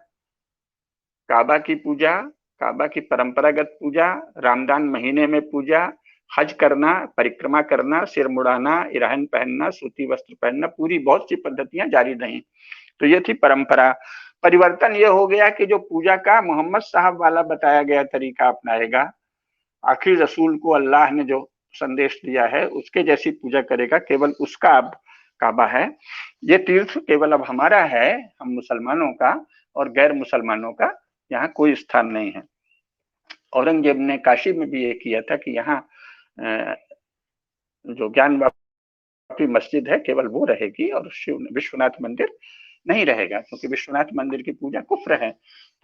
काबा की पूजा, काबा की परंपरागत पूजा, रामदान महीने में पूजा, हज करना, परिक्रमा करना, सिर मुड़ाना, इराहन पहनना, सूती वस्त्र पहनना, पूरी बहुत सी पद्धतियां जारी रही। तो ये थी परंपरा। परिवर्तन ये हो गया कि जो पूजा का मोहम्मद साहब वाला बताया गया तरीका अपनाएगा, आखिर रसूल को अल्लाह ने जो संदेश दिया है उसके जैसी पूजा करेगा, केवल उसका अब काबा है। ये तीर्थ केवल अब हमारा है, हम मुसलमानों का, और गैर मुसलमानों का यहाँ कोई स्थान नहीं है। औरंगजेब ने काशी में भी ये किया था कि यहाँ जो ज्ञान वापी मस्जिद है केवल वो रहेगी और विश्वनाथ मंदिर नहीं रहेगा, क्योंकि विश्वनाथ मंदिर की पूजा कुफ्र है।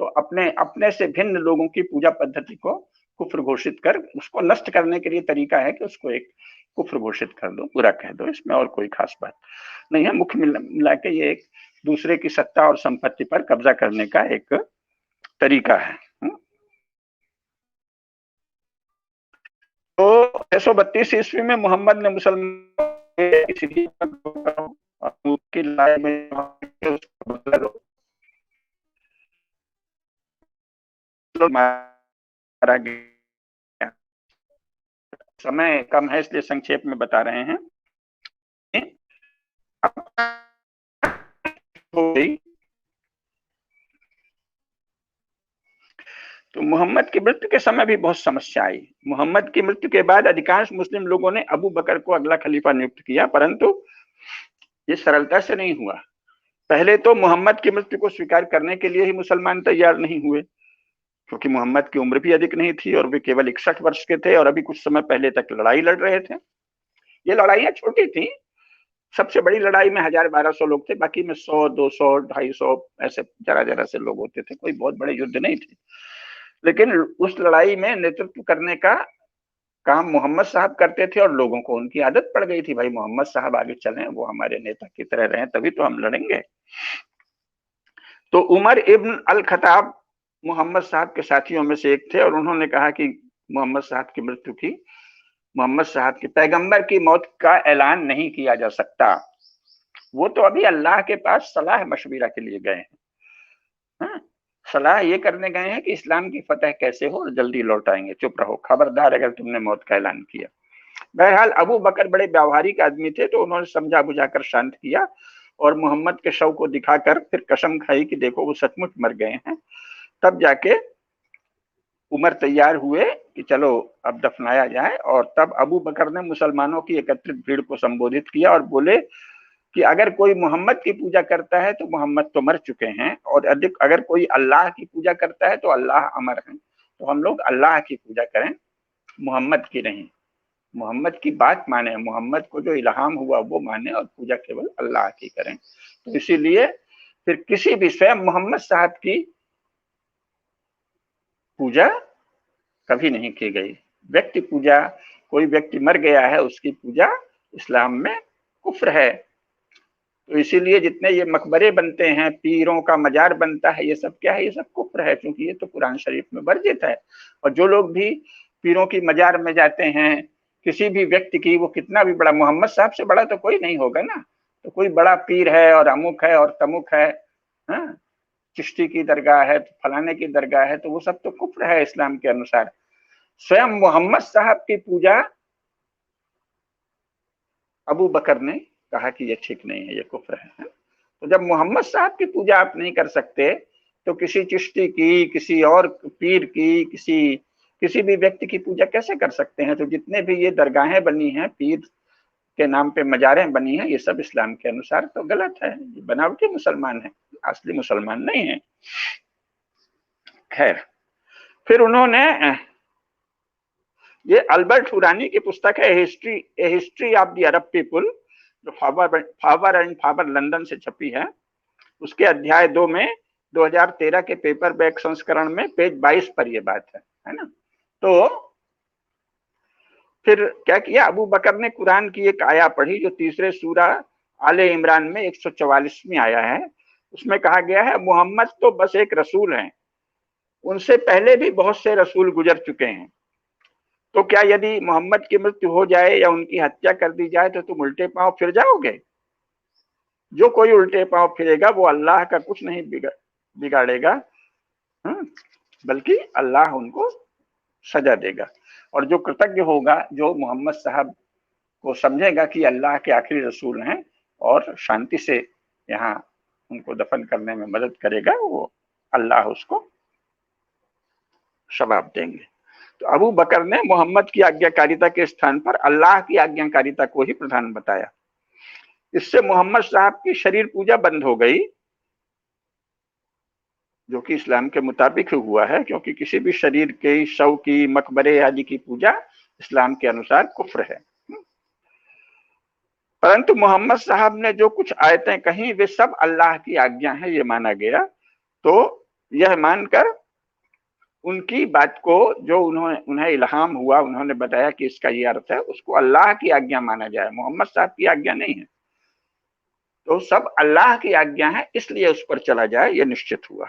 तो अपने अपने से भिन्न लोगों की पूजा पद्धति को कुफ्र घोषित कर उसको नष्ट करने के लिए तरीका है कि उसको एक कुफ्र घोषित कर दो, बुरा कह दो। इसमें और कोई खास बात नहीं है। मुख्य मिला के ये एक दूसरे की सत्ता और संपत्ति पर कब्जा करने का एक तरीका है। तो 632 ईस्वी में मोहम्मद ने मुसलमान की लड़ाई में मारा गया। समय कम है इसलिए संक्षेप में बता रहे हैं। तो मोहम्मद की मृत्यु के समय भी बहुत समस्या आई। मोहम्मद की मृत्यु के बाद अधिकांश मुस्लिम लोगों ने अबू बकर को अगला खलीफा नियुक्त किया, परंतु ये सरलता से नहीं हुआ। पहले तो मोहम्मद की मृत्यु को स्वीकार करने के लिए ही मुसलमान तैयार नहीं हुए, क्योंकि मोहम्मद की उम्र भी अधिक नहीं थी और वे केवल 61 वर्ष के थे और अभी कुछ समय पहले तक लड़ाई लड़ रहे थे। ये लड़ाइयां छोटी थी। सबसे बड़ी लड़ाई में 1000-1200 लोग थे, बाकी में 100, 200, 250 ऐसे जरा जरा से लोग होते थे। कोई बहुत बड़े युद्ध नहीं थे। लेकिन उस लड़ाई में नेतृत्व करने का काम मोहम्मद साहब करते थे और लोगों को उनकी आदत पड़ गई थी, भाई मोहम्मद साहब आगे चलें, वो हमारे नेता की तरह रहें, तभी तो हम लड़ेंगे। तो उमर इब्न अल खताब मोहम्मद साहब के साथियों में से एक थे और उन्होंने कहा कि मोहम्मद साहब की मृत्यु की, मोहम्मद साहब की पैगंबर की मौत का ऐलान नहीं किया जा सकता। वो तो अभी अल्लाह के पास सलाह मशविरा के लिए गए हैं। सलाह ये करने गए हैं कि इस्लाम की फतह कैसे हो और जल्दी लौट आएंगे। चुप रहो, खबरदार अगर तुमने मौत का ऐलान किया। बहरहाल अबू बकर बड़े व्यावहारिक आदमी थे, तो उन्होंने समझा बुझाकर शांत किया और मोहम्मद के शव को दिखाकर फिर कसम खाई कि देखो वो सचमुच मर गए हैं। तब जाके उमर तैयार हुए कि चलो अब दफनाया जाए। और तब अबू बकर ने मुसलमानों की एकत्रित भीड़ को संबोधित किया और बोले कि अगर कोई मोहम्मद की पूजा करता है तो मोहम्मद तो मर चुके हैं, और अगर कोई अल्लाह की पूजा करता है तो अल्लाह अमर है। तो हम लोग अल्लाह की पूजा करें, मोहम्मद की नहीं। मोहम्मद की बात माने, मोहम्मद को जो इल्हाम हुआ वो माने और पूजा केवल अल्लाह की करें। तो इसीलिए फिर किसी भी, स्वयं मोहम्मद साहब की पूजा कभी नहीं की गई। व्यक्ति पूजा, कोई व्यक्ति मर गया है उसकी पूजा इस्लाम में कुफ्र है। तो इसीलिए जितने ये मकबरे बनते हैं, पीरों का मजार बनता है, ये सब क्या है? ये सब कुफ्र है, क्योंकि ये तो कुरान शरीफ में वर्जित है। और जो लोग भी पीरों की मजार में जाते हैं, किसी भी व्यक्ति की, वो कितना भी बड़ा, मोहम्मद साहब से बड़ा तो कोई नहीं होगा ना, तो कोई बड़ा पीर है और अमुक है और तमुक है, हाँ? चिश्ती की दरगाह है, तो फलाने की दरगाह है, तो वो सब तो कुफ्र है इस्लाम के अनुसार। स्वयं मोहम्मद साहब की पूजा अबू बकर ने कहा कि ये ठीक नहीं है, ये कुफ्र है। तो जब मोहम्मद साहब की पूजा आप नहीं कर सकते तो किसी चिश्ती की, किसी और पीर की, किसी भी व्यक्ति की पूजा कैसे कर सकते हैं? तो जितने भी ये दरगाहें बनी हैं, पीर के नाम पे मजारें बनी हैं, ये सब इस्लाम के अनुसार तो गलत है, बनावटी मुसलमान है, असली मुसलमान नहीं है। खैर, फिर उन्होंने ये अल्बर्ट हुरानी की पुस्तक है history of the Arab people, जो फावर एंड फावर लंदन से छपी है। उसके अध्याय 2 में 2013 के पेपर बैक संस्करण में पेज 22 पर यह बात है ना। तो फिर क्या किया, अबू बकर ने कुरान की एक आया पढ़ी जो तीसरे सूरा आले इमरान में 144वीं आया है। उसमें कहा गया है, मोहम्मद तो बस एक रसूल हैं, उनसे पहले भी बहुत से रसूल गुजर चुके हैं। तो क्या यदि मोहम्मद की मृत्यु हो जाए या उनकी हत्या कर दी जाए तो तुम उल्टे पांव फिर जाओगे? जो कोई उल्टे पांव फिरेगा वो अल्लाह का कुछ नहीं बिगाड़ेगा, बल्कि अल्लाह उनको सजा देगा। और जो कृतज्ञ होगा, जो मोहम्मद साहब को समझेगा कि अल्लाह के आखिरी रसूल हैं और शांति से यहाँ उनको दफन करने में मदद करेगा, वो अल्लाह उसको सवाब देंगे। तो अबू बकर ने मोहम्मद की आज्ञाकारिता के स्थान पर अल्लाह की आज्ञाकारिता को ही प्रधान बताया। इससे मोहम्मद साहब की शरीर पूजा बंद हो गई, जो कि इस्लाम के मुताबिक हुआ है, क्योंकि किसी भी शरीर के, शव की, मकबरे आदि की पूजा इस्लाम के अनुसार कुफ्र है। परंतु मोहम्मद साहब ने जो कुछ आयतें कही वे सब अल्लाह की आज्ञा है, ये माना गया। तो यह मानकर उनकी बात को, जो उन्हें इल्हाम हुआ, उन्होंने बताया कि इसका ये अर्थ है, उसको अल्लाह की आज्ञा माना जाए, मोहम्मद साहब की आज्ञा नहीं है। तो सब अल्लाह की आज्ञा है, इसलिए उस पर चला जाए, यह निश्चित हुआ।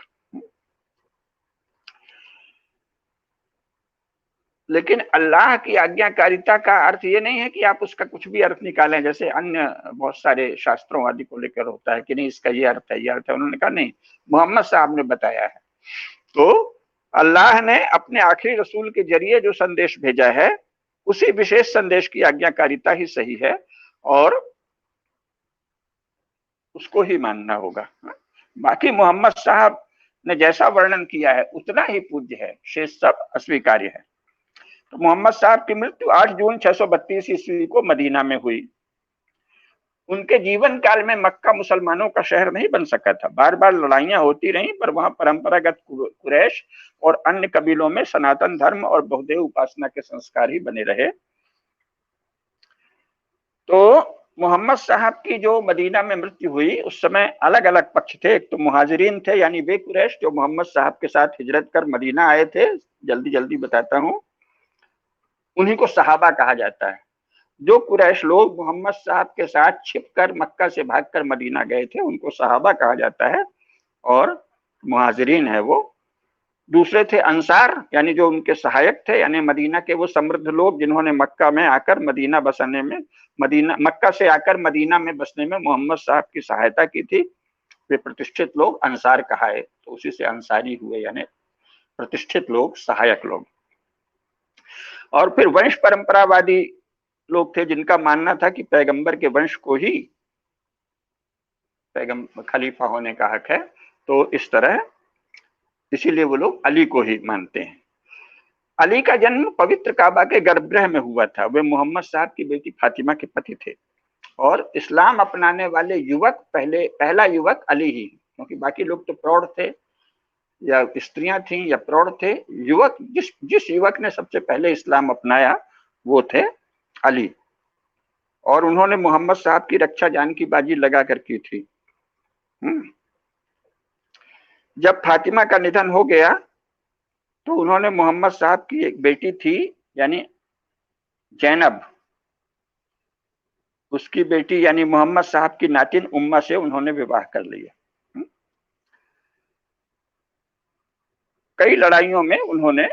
लेकिन अल्लाह की आज्ञाकारिता का अर्थ ये नहीं है कि आप उसका कुछ भी अर्थ निकालें, जैसे अन्य बहुत सारे शास्त्रों आदि को लेकर होता है कि नहीं इसका ये अर्थ है, ये अर्थ है। उन्होंने कहा नहीं, मोहम्मद साहब ने बताया है। तो अल्लाह ने अपने आखिरी रसूल के जरिए जो संदेश भेजा है, उसी विशेष संदेश की आज्ञाकारिता ही सही है और उसको ही मानना होगा। बाकी मोहम्मद साहब ने जैसा वर्णन किया है उतना ही पूज्य है, शेष सब अस्वीकार्य है। तो मोहम्मद साहब की मृत्यु 8 जून 632 ईस्वी को मदीना में हुई। उनके जीवन काल में मक्का मुसलमानों का शहर नहीं बन सका था, बार बार लड़ाइयां होती रहीं, पर वहां परंपरागत कुरैश और अन्य कबीलों में सनातन धर्म और बहुदेव उपासना के संस्कार ही बने रहे। तो मोहम्मद साहब की जो मदीना में मृत्यु हुई, उस समय अलग अलग पक्ष थे। एक तो मुहाजिरीन थे, यानी वे कुरैश जो मोहम्मद साहब के साथ हिजरत कर मदीना आए थे, जल्दी जल्दी बताता हूं, उन्हीं को सहाबा कहा जाता है। जो कुरैश लोग मोहम्मद साहब के साथ छिपकर मक्का से भागकर मदीना गए थे, उनको सहाबा कहा जाता है, और मुहाजिरीन है वो। दूसरे थे अंसार, यानी जो उनके सहायक थे, यानी मदीना के वो समृद्ध लोग जिन्होंने मक्का में आकर मदीना बसने में, मक्का से आकर मदीना में बसने में मोहम्मद साहब की सहायता की थी, वे प्रतिष्ठित लोग अंसार कहाए। तो उसी से अंसारी हुए, यानी प्रतिष्ठित लोग, सहायक लोग। और फिर वंश परंपरावादी लोग थे जिनका मानना था कि पैगंबर के वंश को ही पैगंबर खलीफा होने का हक है। तो इस तरह इसीलिए वो लोग अली को ही मानते हैं। अली का जन्म पवित्र काबा के गर्भगृह में हुआ था। वे मोहम्मद साहब की बेटी फातिमा के पति थे और इस्लाम अपनाने वाले युवक पहला युवक अली ही, क्योंकि बाकी लोग तो प्रौढ़ थे या स्त्रियां थीं या प्रौढ़ थे। युवक, जिस युवक ने सबसे पहले इस्लाम अपनाया वो थे अली, और उन्होंने मोहम्मद साहब की रक्षा जान की बाजी लगा कर की थी। जब फातिमा का निधन हो गया तो उन्होंने मोहम्मद साहब की एक बेटी थी, यानी जैनब, उसकी बेटी यानी मोहम्मद साहब की नातिन उम्मा से उन्होंने विवाह कर लिया। कई लड़ाइयों में उन्होंने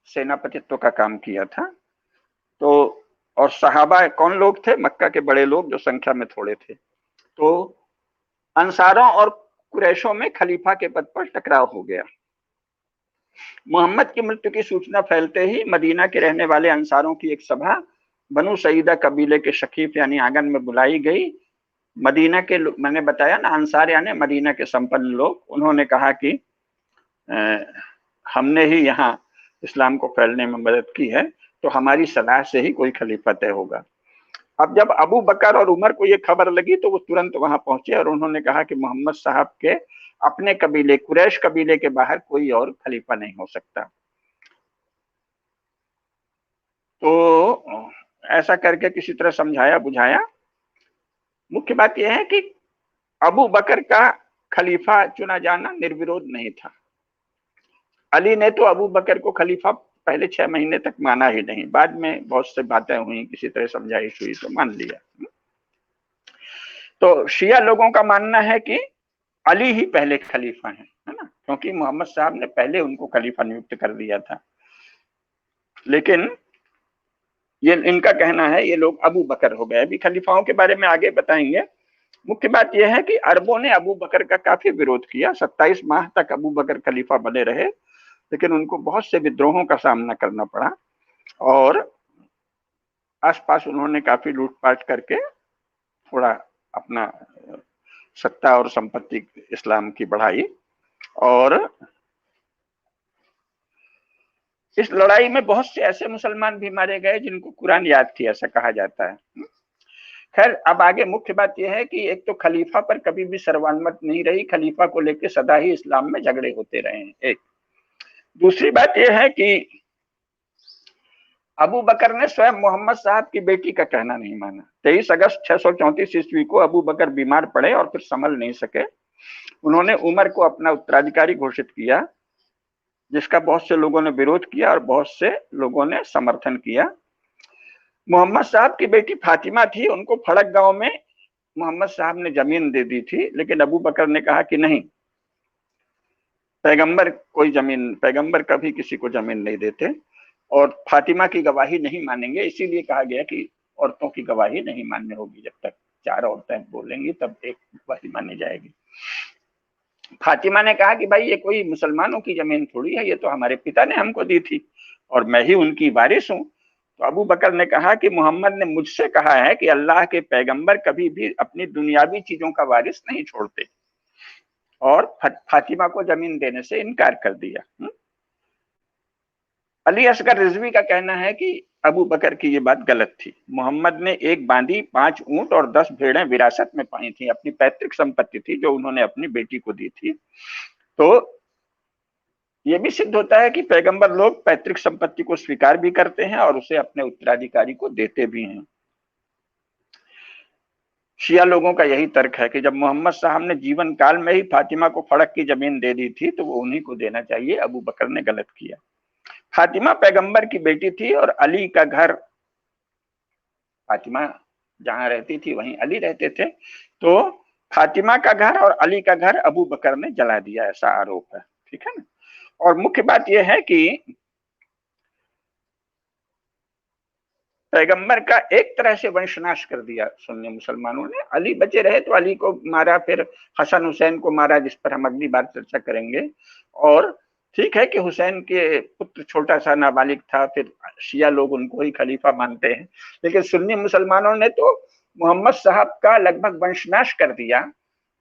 सेनापतित्व का काम किया था। तो और सहाबा कौन लोग थे? मक्का के बड़े लोग जो संख्या में थोड़े थे। तो अंसारों और कुरैशों में खलीफा के पद पर टकराव हो गया। मोहम्मद की मृत्यु की सूचना फैलते ही मदीना के रहने वाले अंसारों की एक सभा बनु सईदा कबीले के शकीफ यानी आंगन में बुलाई गई। मदीना के, मैंने बताया ना, अंसार यानी मदीना के संपन्न लोग, उन्होंने कहा कि हमने ही यहाँ इस्लाम को फैलने में मदद की है, तो हमारी सलाह से ही कोई खलीफा तय होगा। अब जब अबू बकर और उमर को ये खबर लगी तो वो तुरंत वहां पहुंचे और उन्होंने कहा कि मोहम्मद साहब के अपने कबीले, कुरैश कबीले के बाहर कोई और खलीफा नहीं हो सकता। तो ऐसा करके किसी तरह समझाया बुझाया। मुख्य बात यह है कि अबू बकर का खलीफा चुना जाना निर्विरोध नहीं था। अली ने तो अबू बकर को खलीफा पहले 6 महीने तक माना ही नहीं, बाद में बहुत सी बातें हुई, किसी तरह समझाइश हुई तो मान लिया। तो शिया लोगों का मानना है कि अली ही पहले खलीफा है ना, क्योंकि मोहम्मद साहब ने पहले उनको खलीफा नियुक्त कर दिया था। लेकिन ये इनका कहना है ये लोग अबू बकर हो गए। अभी खलीफाओं के बारे में आगे बताएंगे। मुख्य बात यह है कि अरबों ने अबू बकर का काफी विरोध किया। 27 माह तक अबू बकर खलीफा बने रहे, लेकिन उनको बहुत से विद्रोहों का सामना करना पड़ा और आसपास उन्होंने काफी लूटपाट करके थोड़ा अपना सत्ता और संपत्ति इस्लाम की बढ़ाई। और इस लड़ाई में बहुत से ऐसे मुसलमान भी मारे गए जिनको कुरान याद थी, ऐसा कहा जाता है। खैर, अब आगे मुख्य बात यह है कि एक तो खलीफा पर कभी भी सर्वानुमत नहीं रही, खलीफा को लेकर सदा ही इस्लाम में झगड़े होते रहे हैं। एक दूसरी बात यह है कि अबू बकर ने स्वयं मोहम्मद साहब की बेटी का कहना नहीं माना। 23 अगस्त 634 ईस्वी को अबू बकर बीमार पड़े और फिर संभल नहीं सके। उन्होंने उमर को अपना उत्तराधिकारी घोषित किया, जिसका बहुत से लोगों ने विरोध किया और बहुत से लोगों ने समर्थन किया। मोहम्मद साहब की बेटी फातिमा थी, उनको फड़क गांव में मोहम्मद साहब ने जमीन दे दी थी, लेकिन अबू बकर ने कहा कि नहीं, पैगंबर कभी किसी को जमीन नहीं देते और फातिमा की गवाही नहीं मानेंगे। इसीलिए कहा गया कि औरतों की गवाही नहीं मान्य होगी, जब तक 4 औरतें बोलेंगी तब एक गवाही मानी जाएगी। फातिमा ने कहा कि भाई ये कोई मुसलमानों की जमीन थोड़ी है, ये तो हमारे पिता ने हमको दी थी और मैं ही उनकी वारिस हूँ। तो अबू बकर ने कहा कि मोहम्मद ने मुझसे कहा है कि अल्लाह के पैगंबर कभी भी अपनी दुनियावी चीजों का वारिस नहीं छोड़ते, और फातिमा को जमीन देने से इनकार कर दिया। अली असगर रिजवी का कहना है कि अबू बकर की ये बात गलत थी। मोहम्मद ने एक बांदी, 5 ऊंट और 10 भेड़ें विरासत में पाई थी, अपनी पैतृक संपत्ति थी जो उन्होंने अपनी बेटी को दी थी। तो ये भी सिद्ध होता है कि पैगंबर लोग पैतृक संपत्ति को स्वीकार भी करते हैं और उसे अपने उत्तराधिकारी को देते भी हैं। शिया लोगों का यही तर्क है कि जब मोहम्मद साहब ने जीवन काल में ही फातिमा को फड़क की जमीन दे दी थी तो वो उन्हीं को देना चाहिए, अबू बकर ने गलत किया। फातिमा पैगंबर की बेटी थी और अली का घर, फातिमा जहां रहती थी वहीं अली रहते थे, तो फातिमा का घर और अली का घर अबू बकर ने जला दिया, ऐसा आरोप है। ठीक है ना। और मुख्य बात यह है कि पैगंबर का एक तरह से वंशनाश कर दिया सुन्नी मुसलमानों ने। अली बचे रहे तो अली को मारा, फिर हसन हुसैन को मारा, जिस पर हम अगली बार चर्चा करेंगे। और ठीक है कि हुसैन के पुत्र छोटा सा नाबालिग था, फिर शिया लोग उनको ही खलीफा मानते हैं, लेकिन सुन्नी मुसलमानों ने तो मोहम्मद साहब का लगभग वंशनाश कर दिया।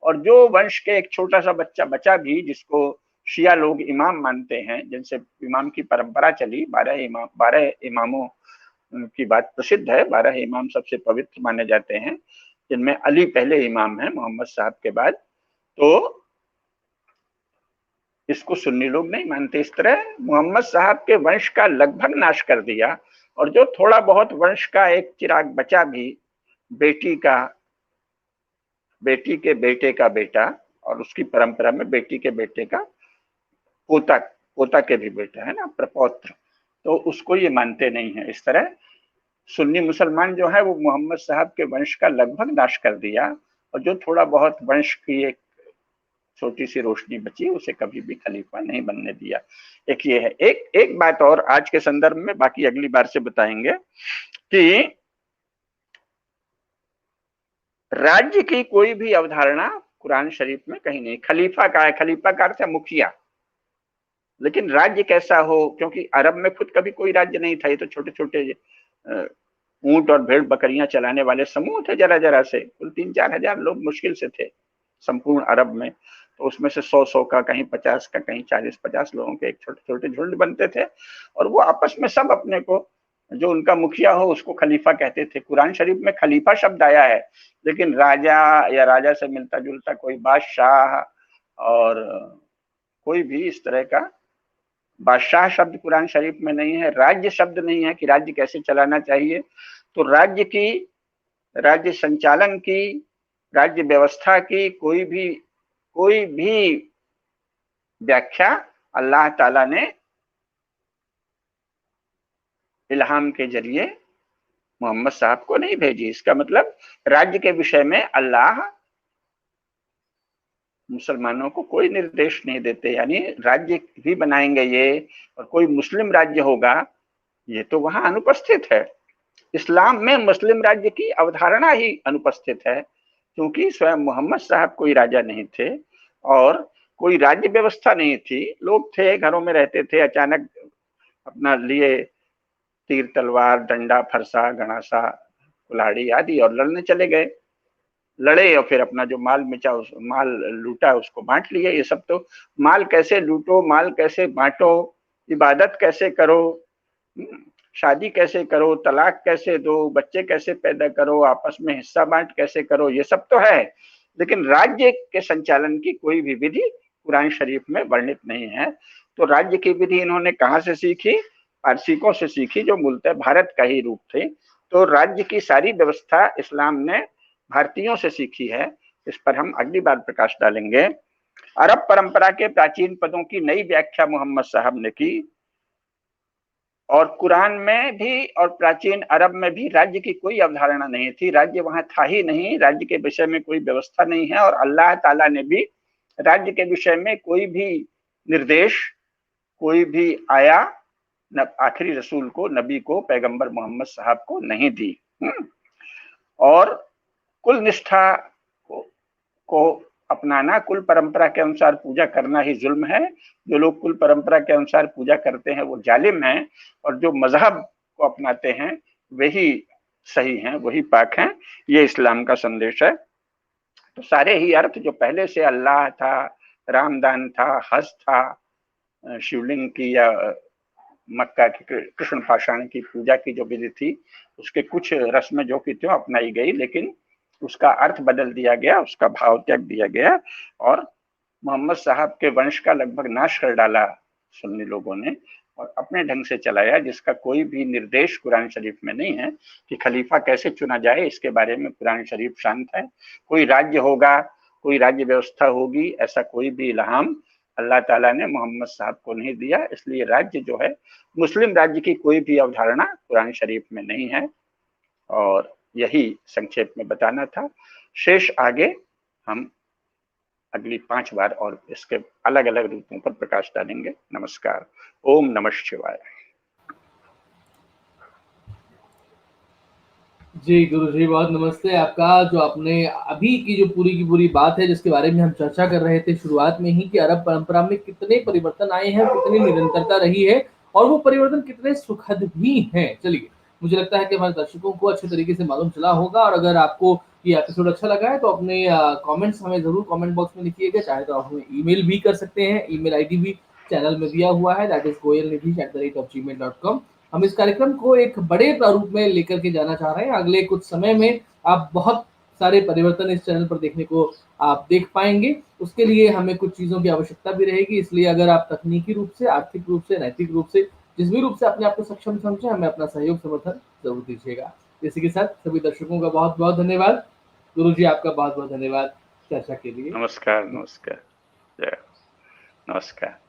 और जो वंश के एक छोटा सा बच्चा बचा भी, जिसको शिया लोग इमाम मानते हैं, जिनसे इमाम की परंपरा चली, 12 इमामों की बात प्रसिद्ध है, 12 इमाम सबसे पवित्र माने जाते हैं, जिनमें अली पहले इमाम है मोहम्मद साहब के बाद। तो इसको सुन्नी लोग नहीं मानते। इस तरह मोहम्मद साहब के वंश का लगभग नाश कर दिया, और जो थोड़ा बहुत वंश का एक चिराग बचा भी, बेटी के बेटे का बेटा, और उसकी परंपरा में बेटी के बेटे का पोता के भी बेटा है ना, प्रपौत्र, तो उसको ये मानते नहीं है। इस तरह सुन्नी मुसलमान जो है वो मोहम्मद साहब के वंश का लगभग नाश कर दिया, और जो थोड़ा बहुत वंश की एक छोटी सी रोशनी बची उसे कभी भी खलीफा नहीं बनने दिया। एक ये है। एक बात और आज के संदर्भ में, बाकी अगली बार से बताएंगे, कि राज्य की कोई भी अवधारणा कुरान शरीफ में कहीं नहीं। खलीफा का है, खलीफा का अर्थ है मुखिया, लेकिन राज्य कैसा हो, क्योंकि अरब में खुद कभी कोई राज्य नहीं था, ये तो छोटे छोटे ऊंट और भेड़ बकरियां चलाने वाले समूह थे, जरा जरा से, कुल 3-4 हजार लोग मुश्किल से थे संपूर्ण अरब में। तो उसमें से 100 का, कहीं 50 का, कहीं 40-50 लोगों के एक छोटे-छोटे झुंड बनते थे और वो आपस में सब अपने को, जो उनका मुखिया हो उसको खलीफा कहते थे। कुरान शरीफ में खलीफा शब्द आया है, लेकिन राजा या राजा से मिलता जुलता कोई बादशाह और कोई भी इस तरह का बादशाह शब्द कुरान शरीफ में नहीं है। राज्य शब्द नहीं है कि राज्य कैसे चलाना चाहिए। तो राज्य की, राज्य संचालन की, राज्य व्यवस्था की कोई भी व्याख्या अल्लाह ताला ने इल्हाम के जरिए मोहम्मद साहब को नहीं भेजी। इसका मतलब राज्य के विषय में अल्लाह मुसलमानों को कोई निर्देश नहीं देते, यानी राज्य भी बनाएंगे ये और कोई मुस्लिम राज्य होगा, ये तो वहां अनुपस्थित है। इस्लाम में मुस्लिम राज्य की अवधारणा ही अनुपस्थित है, क्योंकि स्वयं मोहम्मद साहब कोई राजा नहीं थे और कोई राज्य व्यवस्था नहीं थी। लोग थे, घरों में रहते थे, अचानक अपना लिए तीर तलवार, डंडा, फरसा, गणासा, कुल्हाड़ी आदि और लड़ने चले गए। लड़े और फिर अपना जो माल मिचा, उस माल लूटा, उसको बांट लिए। ये सब तो माल कैसे लूटो, माल कैसे बांटो, इबादत कैसे करो, शादी कैसे करो, तलाक कैसे दो, बच्चे कैसे पैदा करो, आपस में हिस्सा बांट कैसे करो, ये सब तो है। लेकिन राज्य के संचालन की कोई भी विधि कुरान शरीफ में वर्णित नहीं है। तो राज्य की विधि इन्होंने कहाँ से सीखी? पारसिकों से सीखी, जो मूलतः भारत का ही रूप थे। तो राज्य की सारी व्यवस्था इस्लाम ने भारतीयों से सीखी है। इस पर हम अगली बार प्रकाश डालेंगे। अरब परंपरा के प्राचीन पदों की नई व्याख्या मोहम्मद साहब ने की और कुरान में भी और प्राचीन अरब में भी राज्य की कोई अवधारणा नहीं थी। राज्य वहां था ही नहीं, राज्य के विषय में कोई व्यवस्था नहीं है और अल्लाह ताला ने भी राज्य के विषय में कोई भी निर्देश, कोई भी आया आखिरी रसूल को, नबी को, पैगंबर मोहम्मद साहब को नहीं दी। और कुल निष्ठा को अपनाना, कुल परंपरा के अनुसार पूजा करना ही जुल्म है। जो लोग कुल परंपरा के अनुसार पूजा करते हैं वो जालिम हैं और जो मजहब को अपनाते हैं वही सही हैं, वही पाक हैं। ये इस्लाम का संदेश है। तो सारे ही अर्थ जो पहले से अल्लाह था, रामदान था, हज था, शिवलिंग की या मक्का की कृष्ण पाषाण की पूजा की जो विधि थी, उसके कुछ रस्में जो की त्यों अपनाई गई, लेकिन उसका अर्थ बदल दिया गया, उसका भाव त्याग दिया गया और मोहम्मद साहब के वंश का लगभग नाश कर डाला सुन्नी लोगों ने और अपने ढंग से चलाया, जिसका कोई भी निर्देश कुरान शरीफ में नहीं है कि खलीफा कैसे चुना जाए। इसके बारे में कुरान शरीफ शांत है। कोई राज्य होगा, कोई राज्य व्यवस्था होगी, ऐसा कोई भी इल्हाम अल्लाह ताला ने मोहम्मद साहब को नहीं दिया। इसलिए राज्य जो है, मुस्लिम राज्य की कोई भी अवधारणा कुरान शरीफ में नहीं है और यही संक्षेप में बताना था। शेष आगे हम अगली 5 बार और इसके अलग अलग रूपों पर प्रकाश डालेंगे। नमस्कार। ओम नमः शिवाय। जी गुरु जी, बहुत नमस्ते आपका। जो आपने अभी की जो पूरी की पूरी बात है, जिसके बारे में हम चर्चा कर रहे थे शुरुआत में ही, कि अरब परंपरा में कितने परिवर्तन आए हैं, कितनी निरंतरता रही है और वो परिवर्तन कितने सुखद भी हैं। चलिए, मुझे लगता है कि हमारे दर्शकों को अच्छे तरीके से मालूम चला होगा और अगर आपको ये एपिसोड अच्छा लगा है तो अपने कमेंट्स हमें ज़रूर कमेंट बॉक्स में लिखिएगा। चाहे तो आप हमें ईमेल भी कर सकते हैं, ईमेल आईडी भी चैनल में दिया हुआ है, दैट इज़ goyalnitish@gmail.com। हम इस कार्यक्रम को एक बड़े प्रारूप में लेकर के जाना चाह रहे हैं। अगले कुछ समय में आप बहुत सारे परिवर्तन इस चैनल पर देखने को आप देख पाएंगे। उसके लिए हमें कुछ चीज़ों की आवश्यकता भी रहेगी, इसलिए अगर आप तकनीकी रूप से, आर्थिक रूप से, नैतिक रूप से, जिस भी रूप से अपने आप को सक्षम समझें, हमें अपना सहयोग समर्थन जरूर दीजिएगा। इसी के साथ सभी दर्शकों का बहुत बहुत धन्यवाद। गुरु जी, आपका बहुत बहुत धन्यवाद चर्चा के लिए। नमस्कार। नमस्कार। जय। नमस्कार।